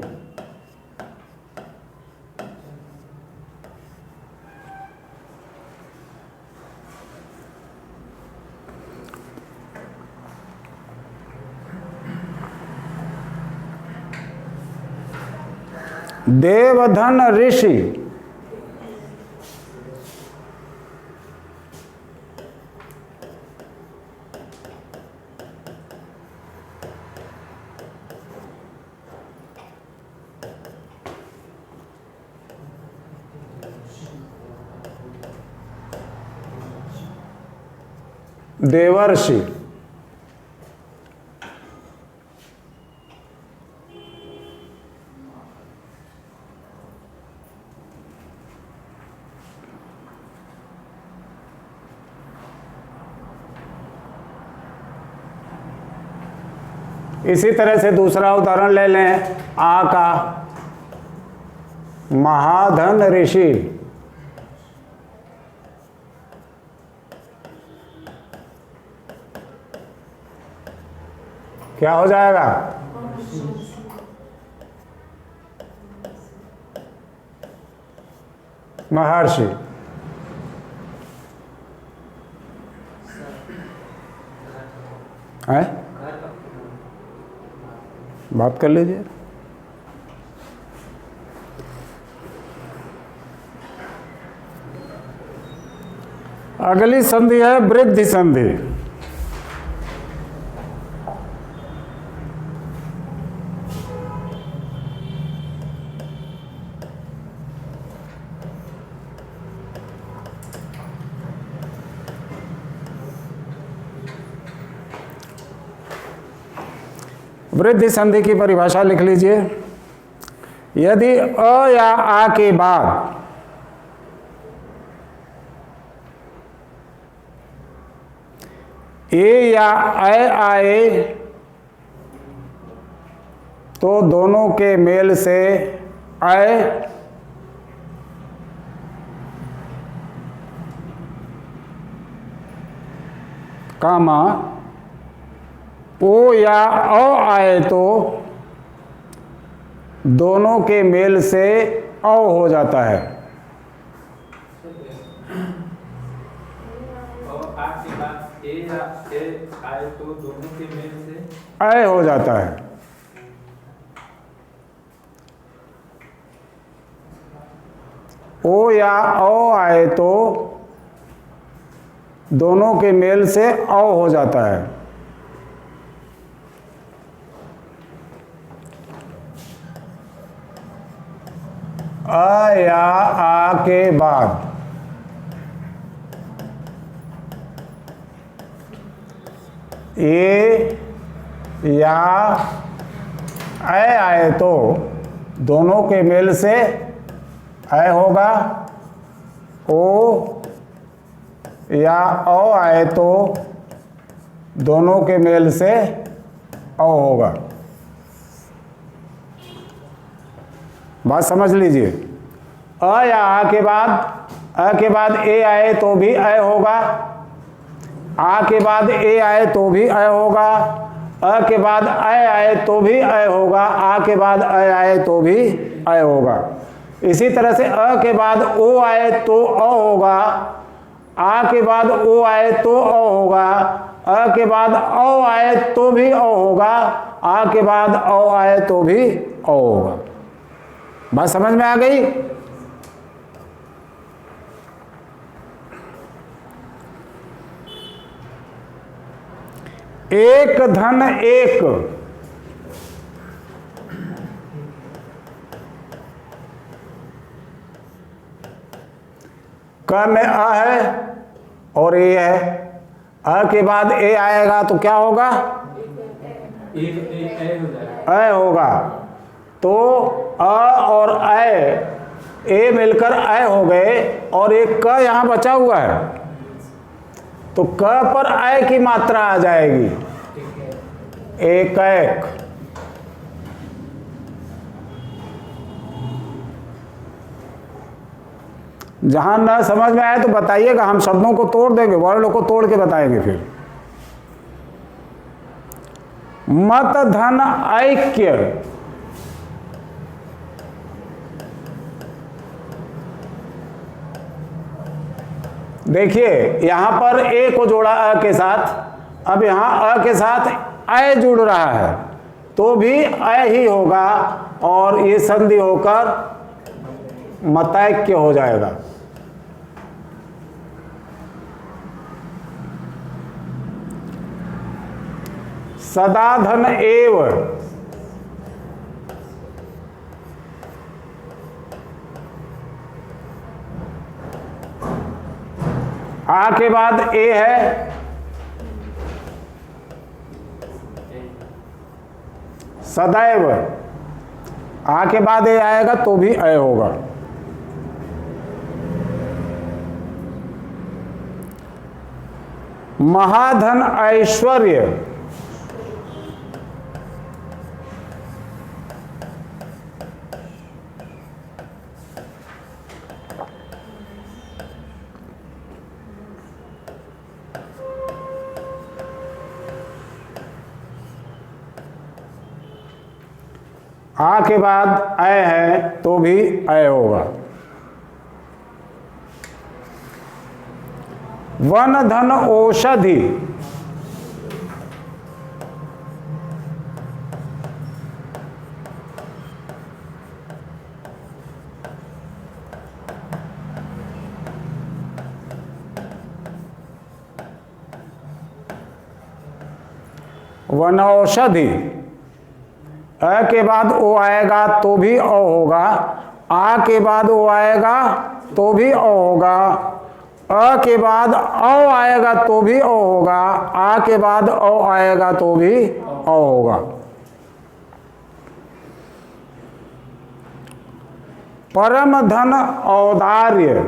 देवधन ऋषि, देवर्षि, इसी तरह से दूसरा उदाहरण ले लें आ का, महाधन ऋषि, क्या हो जाएगा, महर्षि। है, बात कर लीजिए। अगली संधि है वृद्धि संधि। वृद्धि संधि की परिभाषा लिख लीजिए। यदि अ या आ के बाद ए या ऐ आए तो दोनों के मेल से ऐ कामा ओ या औ आए तो दोनों के मेल से औ हो जाता है। ए आए तो दोनों के मेल से अय हो जाता है। ओ या औ आए तो दोनों के मेल से औ हो जाता है। अ या आ के बाद ए या ऐ आए तो दोनों के मेल से ऐ होगा। ओ या औ आए तो दोनों के मेल से औ होगा। बात समझ लीजिए। अ या आ के बाद ए आए तो भी ऐ होगा। आ के बाद ए आए तो भी ऐ होगा। अ के बाद ऐ आए तो भी ऐ होगा। आ के बाद ऐ आए तो भी ऐ होगा। इसी तरह से अ के बाद ओ आए तो अ होगा। आ के बाद ओ आए तो अ होगा। अ के बाद औ आए तो भी अ होगा। आ के बाद औ आए तो भी अ होगा। बात समझ में आ गई। एक धन एक, क में अ है और ए है। अ के बाद ए आएगा तो क्या होगा? ए हो जाएगा। ऐ होगा। तो अ और ए मिलकर ऐ हो गए और एक क यहां बचा हुआ है तो क पर ऐ की मात्रा आ जाएगी। एक एक। जहां न समझ में आए तो बताइएगा, हम शब्दों को तोड़ देंगे, वर्णों को तोड़ के बताएंगे फिर। मत धन ऐक्य, देखिए यहां पर ए को जोड़ा अ के साथ, अब यहां अ के साथ ऐ जुड़ रहा है तो भी ऐ ही होगा और ये संधि होकर मतैक्य हो जाएगा। सदा धन एव, आ के बाद ए है, सदैव आ के बाद ए आएगा तो भी ऐ होगा। महाधन ऐश्वर्य, आ के बाद ऐ है तो भी ऐ होगा। वन धन औषधि, वनौषधि, अ के बाद ओ आएगा तो भी अ होगा। आ के बाद ओ आएगा तो भी अ होगा। अ के बाद औ आएगा तो भी अ होगा। आ के बाद औ आएगा तो भी अ होगा। परम धन औदार्य,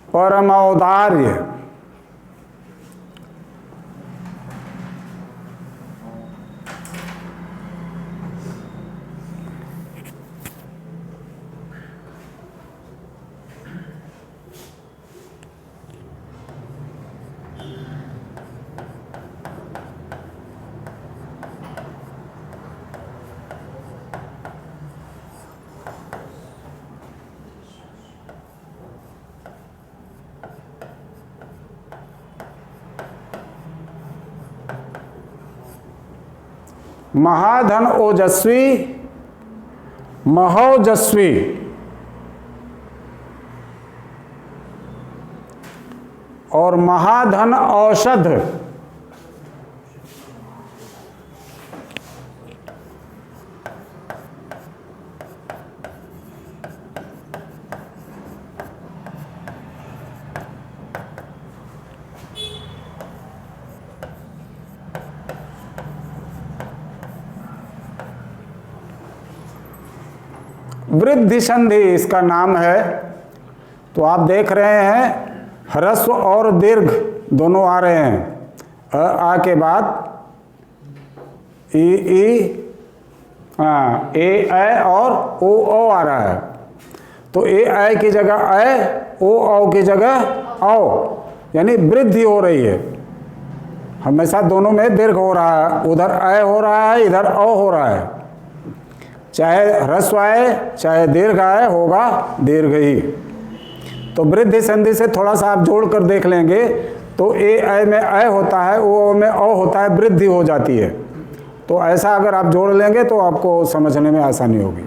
परम औदार्य, महाधन ओजस्वी, महोजस्वी, और महाधन औषध। वृद्धि संधि इसका नाम है। तो आप देख रहे हैं ह्रस्व और दीर्घ दोनों आ रहे हैं। आ के बाद ई ए और ओ आ रहा है। तो ए की जगह ओ की जगह औ, यानी वृद्धि हो रही है। हमेशा दोनों में दीर्घ हो रहा है, उधर हो रहा है, इधर औ हो रहा है। चाहे ह्रस्व आए चाहे दीर्घ आए, होगा दीर्घ ही। तो वृद्धि संधि से थोड़ा सा आप जोड़ कर देख लेंगे तो ए में होता है, ओ में औ होता है, वृद्धि हो जाती है। तो ऐसा अगर आप जोड़ लेंगे तो आपको समझने में आसानी होगी।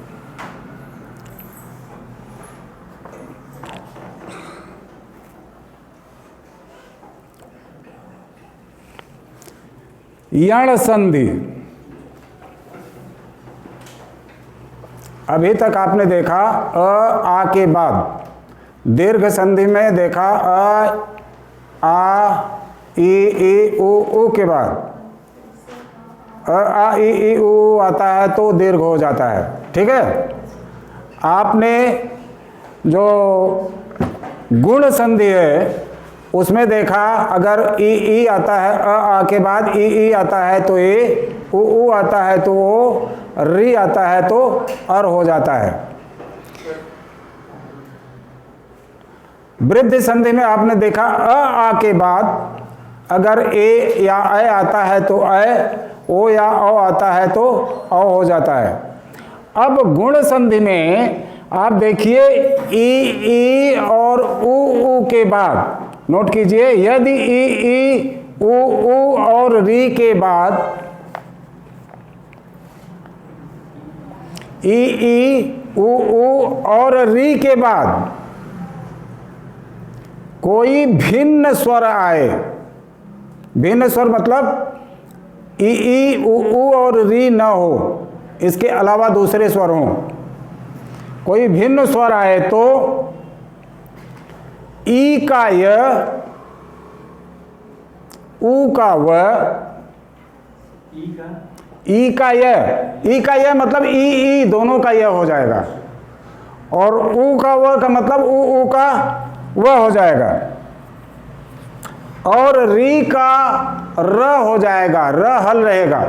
यण संधि। अभी तक आपने देखा आ के बाद दीर्घ संधि में देखा आ ई उ के बाद आ ई उ आता है तो दीर्घ हो जाता है। ठीक है। आपने जो गुण संधि है उसमें देखा अगर ई आता है, आ के बाद ई आता है तो ए, उ आता है तो ओ, री आता है तो अर हो जाता है। वृद्धि संधि में आपने देखा आ के बाद अगर ए या ए आता है तो ओ या औ आता है तो औ हो जाता है। अब गुण संधि में आप देखिए ई और उ के बाद, नोट कीजिए, यदि ई उ और री के बाद ई उ और री के बाद कोई भिन्न स्वर आए, भिन्न स्वर मतलब ई उ और री न हो, इसके अलावा दूसरे स्वर हों, कोई भिन्न स्वर आए तो ई का य, उ का व, ई का य मतलब ई दोनों का य हो जाएगा, और उ का व का मतलब उ का वह हो जाएगा, और री का र हो जाएगा, र हल रहेगा।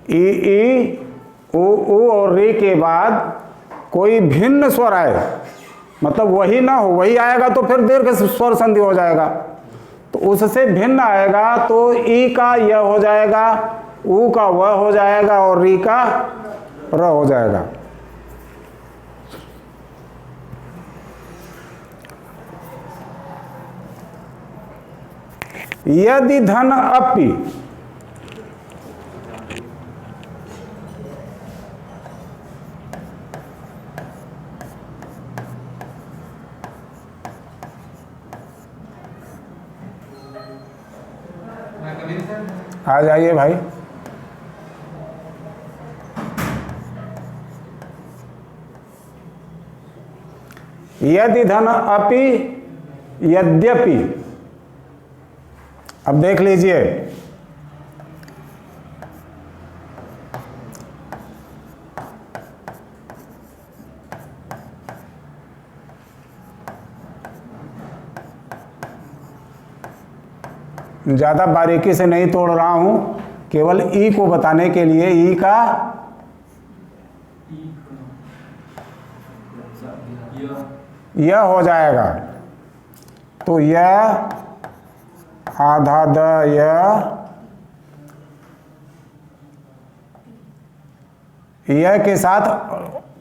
ई उ और री के बाद कोई भिन्न स्वर आए, मतलब वही ना हो, वही आएगा तो फिर दीर्घ स्वर संधि हो जाएगा। तो उससे भिन्न आएगा तो ई का य हो जाएगा, उ का व हो जाएगा, और री का र हो जाएगा। यदि धन अपि, आ जाइए भाई। यदि धन अपि यद्यपि, अब देख लीजिए, ज़्यादा बारीकी से नहीं तोड़ रहा हूं, केवल ई को बताने के लिए। ई का यह हो जाएगा, तो यह आधा द यह के साथ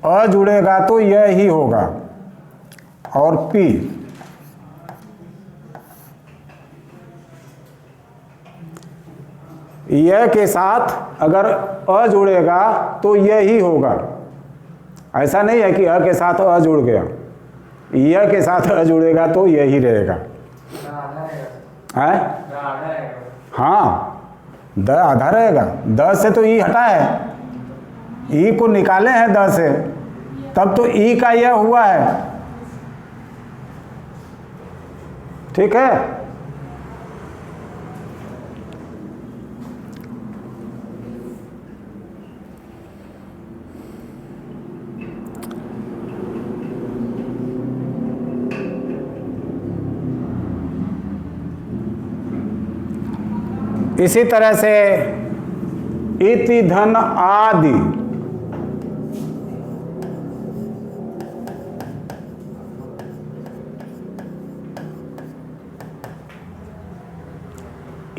अ जुड़ेगा तो यह ही होगा, और पी यह के साथ अगर अ जुड़ेगा तो यह ही होगा। ऐसा नहीं है कि अ के साथ अ जुड़ गया, यह के साथ अ जुड़ेगा तो यह ही रहेगा। है? हाँ, द आधा रहेगा। द से तो ई हटा है, ई को निकाले हैं द से, तब तो ई का यह हुआ है। ठीक है। इसी तरह से इति धन आदि,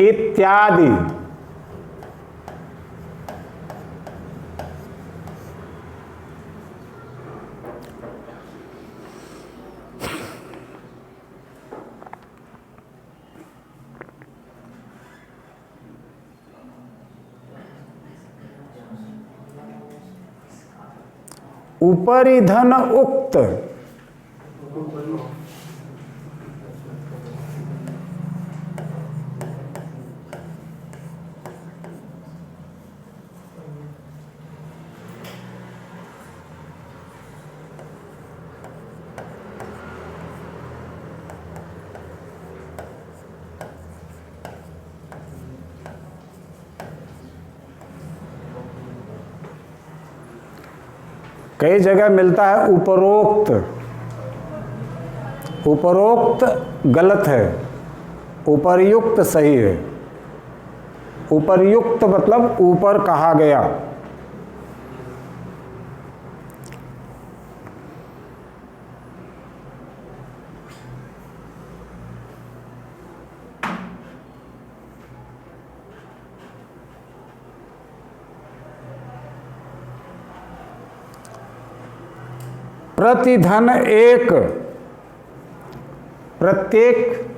इत्यादि, उपरि धन उक्त, कई जगह मिलता है उपरोक्त। उपरोक्त गलत है, उपर्युक्त सही है। उपर्युक्त मतलब ऊपर कहा गया। प्रतिधन एक, प्रत्येक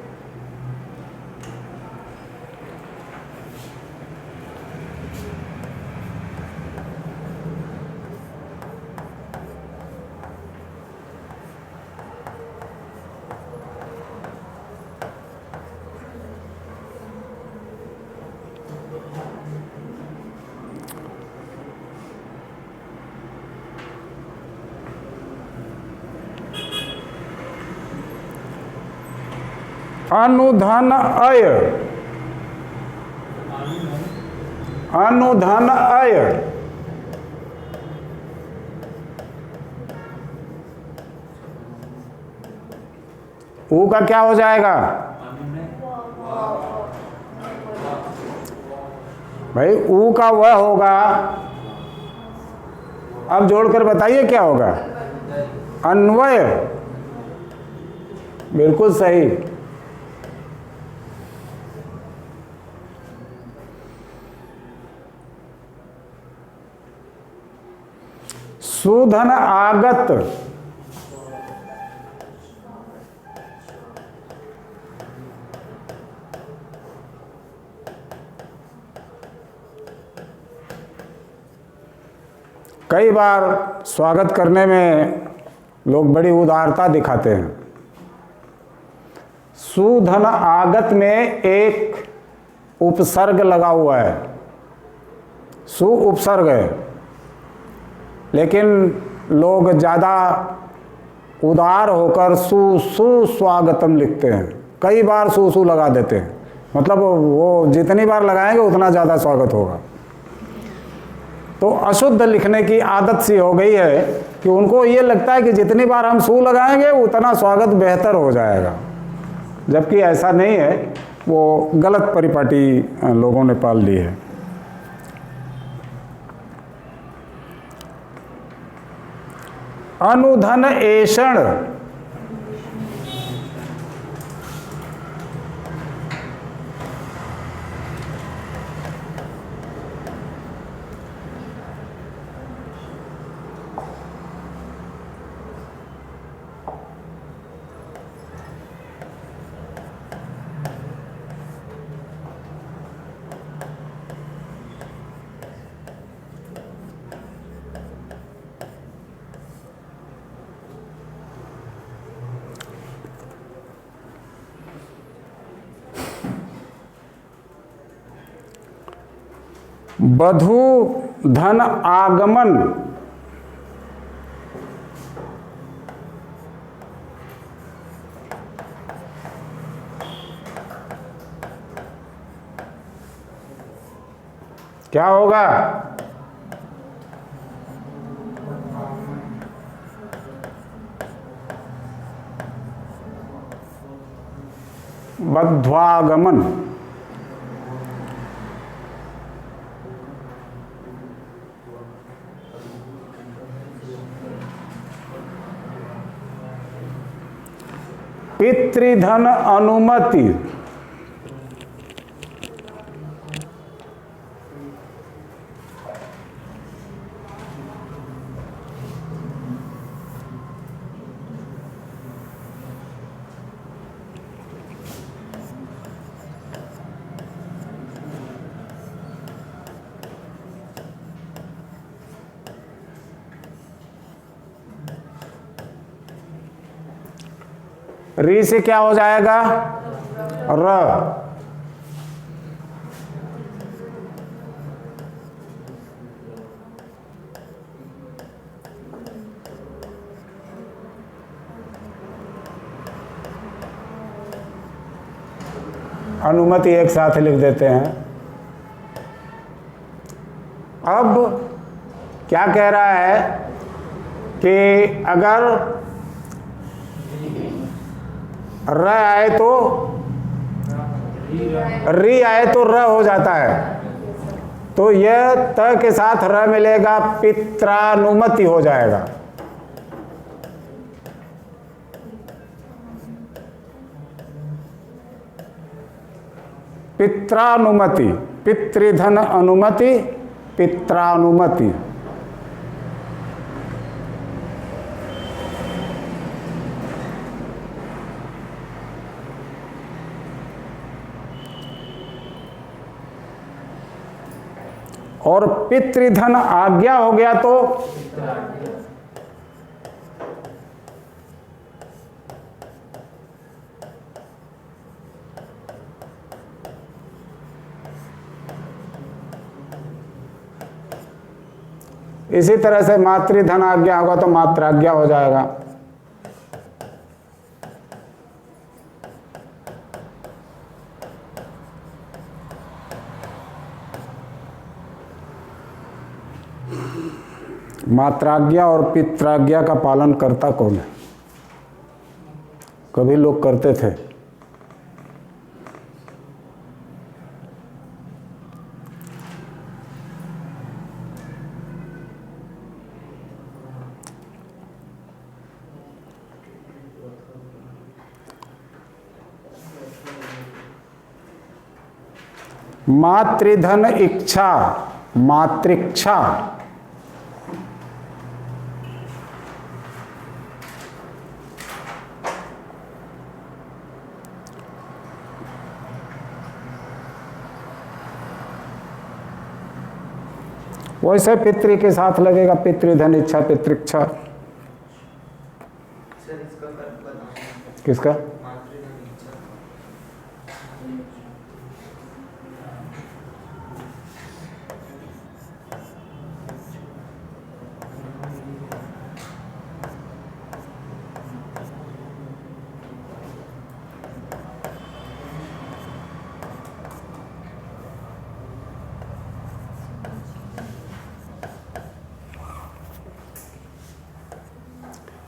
अनुधन अय, अनुधन अय, ऊ का क्या हो जाएगा भाई? ऊ का वह होगा। अब जोड़कर बताइए क्या होगा? अन्वय। बिल्कुल सही। सुधन आगत, कई बार स्वागत करने में लोग बड़ी उदारता दिखाते हैं। सुधन आगत में एक उपसर्ग लगा हुआ है, सु उपसर्ग है, लेकिन लोग ज़्यादा उदार होकर सुस्वागतम लिखते हैं, कई बार सु लगा देते हैं, मतलब वो जितनी बार लगाएंगे उतना ज़्यादा स्वागत होगा। तो अशुद्ध लिखने की आदत सी हो गई है कि उनको ये लगता है कि जितनी बार हम सु लगाएंगे उतना स्वागत बेहतर हो जाएगा, जबकि ऐसा नहीं है, वो गलत परिपाटी लोगों ने पाल ली है। अनुधन ऐषण, बधू धन आगमन, क्या होगा? बध्वागमन। पितृधन अनुमति, री से क्या हो जाएगा? र। अनुमति एक साथ लिख देते हैं। अब क्या कह रहा है कि अगर र आए तो री आए तो र हो जाता है, तो यह त के साथ र मिलेगा, पित्रानुमति हो जाएगा। पित्रानुमति, पितृधन अनुमति, पित्रानुमति। और पितृधन आज्ञा हो गया तो इसी तरह से मातृधन आज्ञा होगा तो मात्राज्ञा हो जाएगा। मात्राज्ञा और पित्राज्ञा का पालन करता कौन है? कभी लोग करते थे, मातृधन इच्छा, मातृक्षा, वैसे पितृ के साथ लगेगा, पितृधन इच्छा, पितृक्षा। किसका?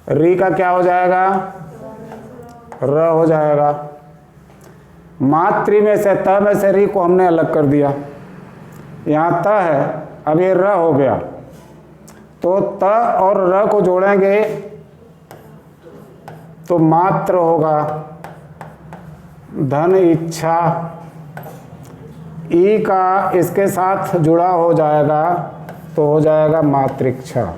री का क्या हो जाएगा? र हो जाएगा। मातृ में से, त में से री को हमने अलग कर दिया, यहाँ त है, अब ये र हो गया, तो त और र को जोड़ेंगे तो मात्र होगा। धन इच्छा, ई का इसके साथ जुड़ा हो जाएगा तो हो जाएगा मातृक्षा।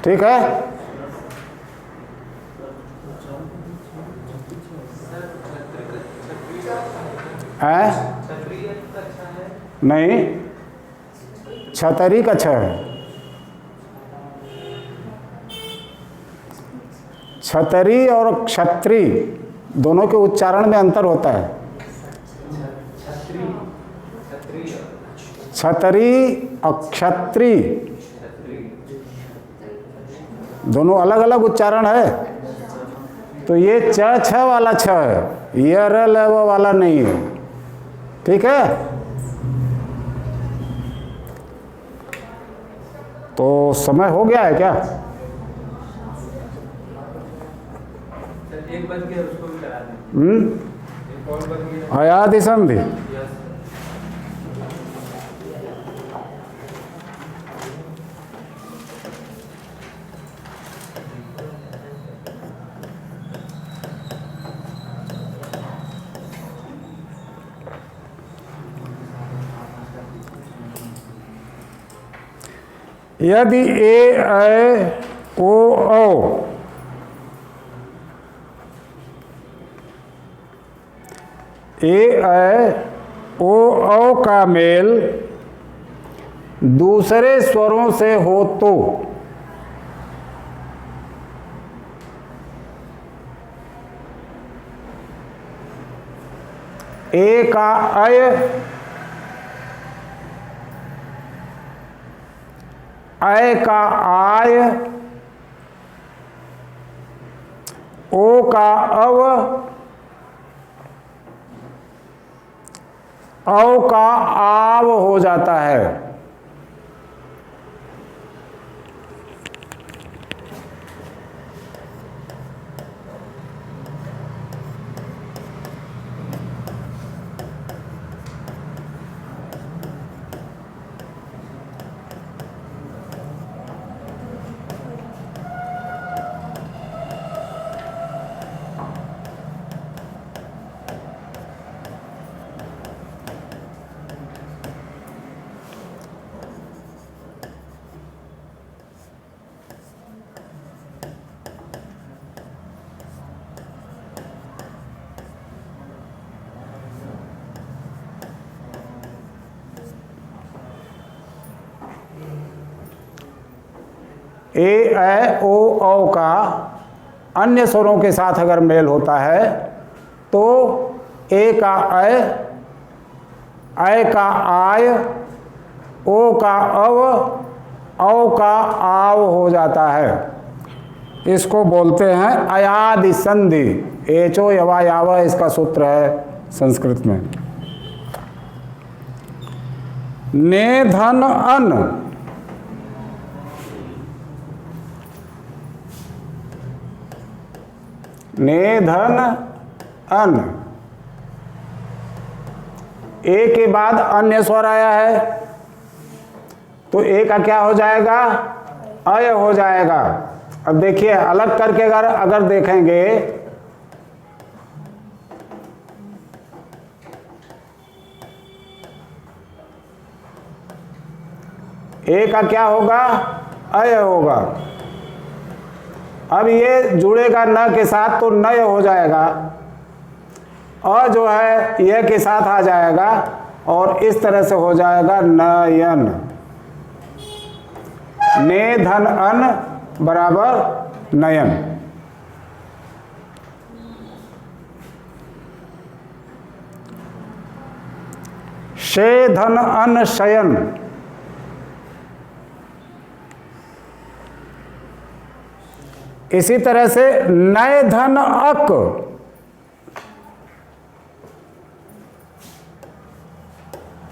ठीक है? नहीं, छतरी का छ है। छतरी और क्षत्री दोनों के उच्चारण में अंतर होता है। छतरी और क्षत्री दोनों अलग अलग उच्चारण है। तो ये च छ वाला छ है, ये र ल व वाला नहीं है। ठीक है? तो समय हो गया है क्या? एक बन गया, उसको भी करा दें। एक और बन गया। अयादि संधि। यदि ए ऐ ओ औ ए ऐ ओ औ का मेल दूसरे स्वरों से हो तो ए का अय, अय का आय, ओ का अव, औ का आव हो जाता है। ए ऐ ओ औ का अन्य स्वरों के साथ अगर मेल होता है तो ए का अय का आय, ओ का अव, औ का आव हो जाता है। इसको बोलते हैं अयादि संधि। एचो यवा यावा इसका सूत्र है संस्कृत में। ने धन अन, ने धन अन, ए के बाद अन्य स्वर आया है तो ए का क्या हो जाएगा? अय हो जाएगा। अब देखिए अलग करके अगर देखेंगे ए का क्या होगा? अय होगा। अब ये जुड़ेगा न के साथ तो नय हो जाएगा, अ जो है यह के साथ आ जाएगा और इस तरह से हो जाएगा नयन। ने धन अन बराबर नयन। शे धन अन शयन, इसी तरह से नय धन अक,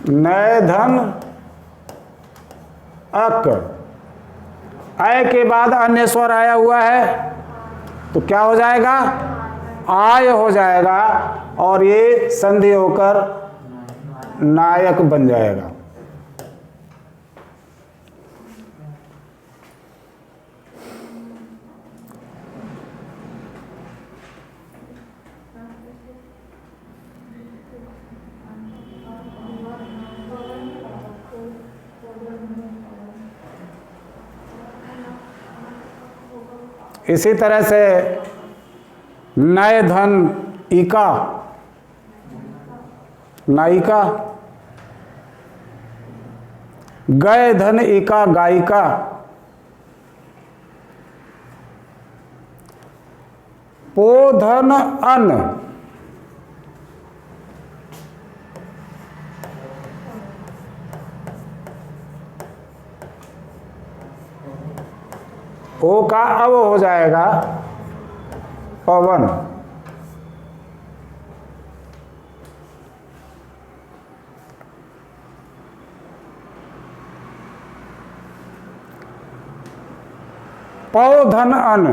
नए धन अक, अय के बाद अन्य स्वर आया हुआ है तो क्या हो जाएगा? आय हो जाएगा और ये संधि होकर नायक बन जाएगा। इसी तरह से नए धन इका, नायिका, गए धन इका गायिका, पो धन अन, ओ का अब हो जाएगा पवन। पौ धन अन,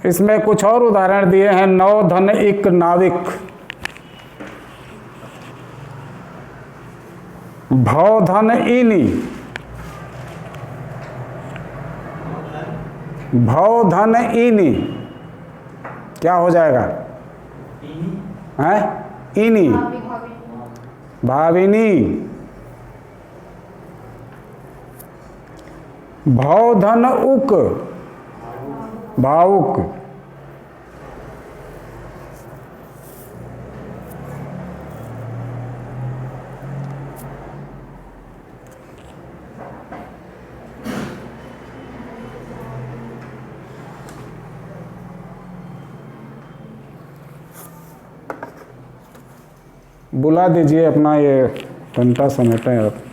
इसमें कुछ और उदाहरण दिए हैं। नौ धन इक नाविक, भव धन इनी, भव धन इनी, क्या हो जाएगा? है इनी, भाविनी, भव धन उक, भावुक, बुला दीजिए अपना ये घंटा समेटें आप।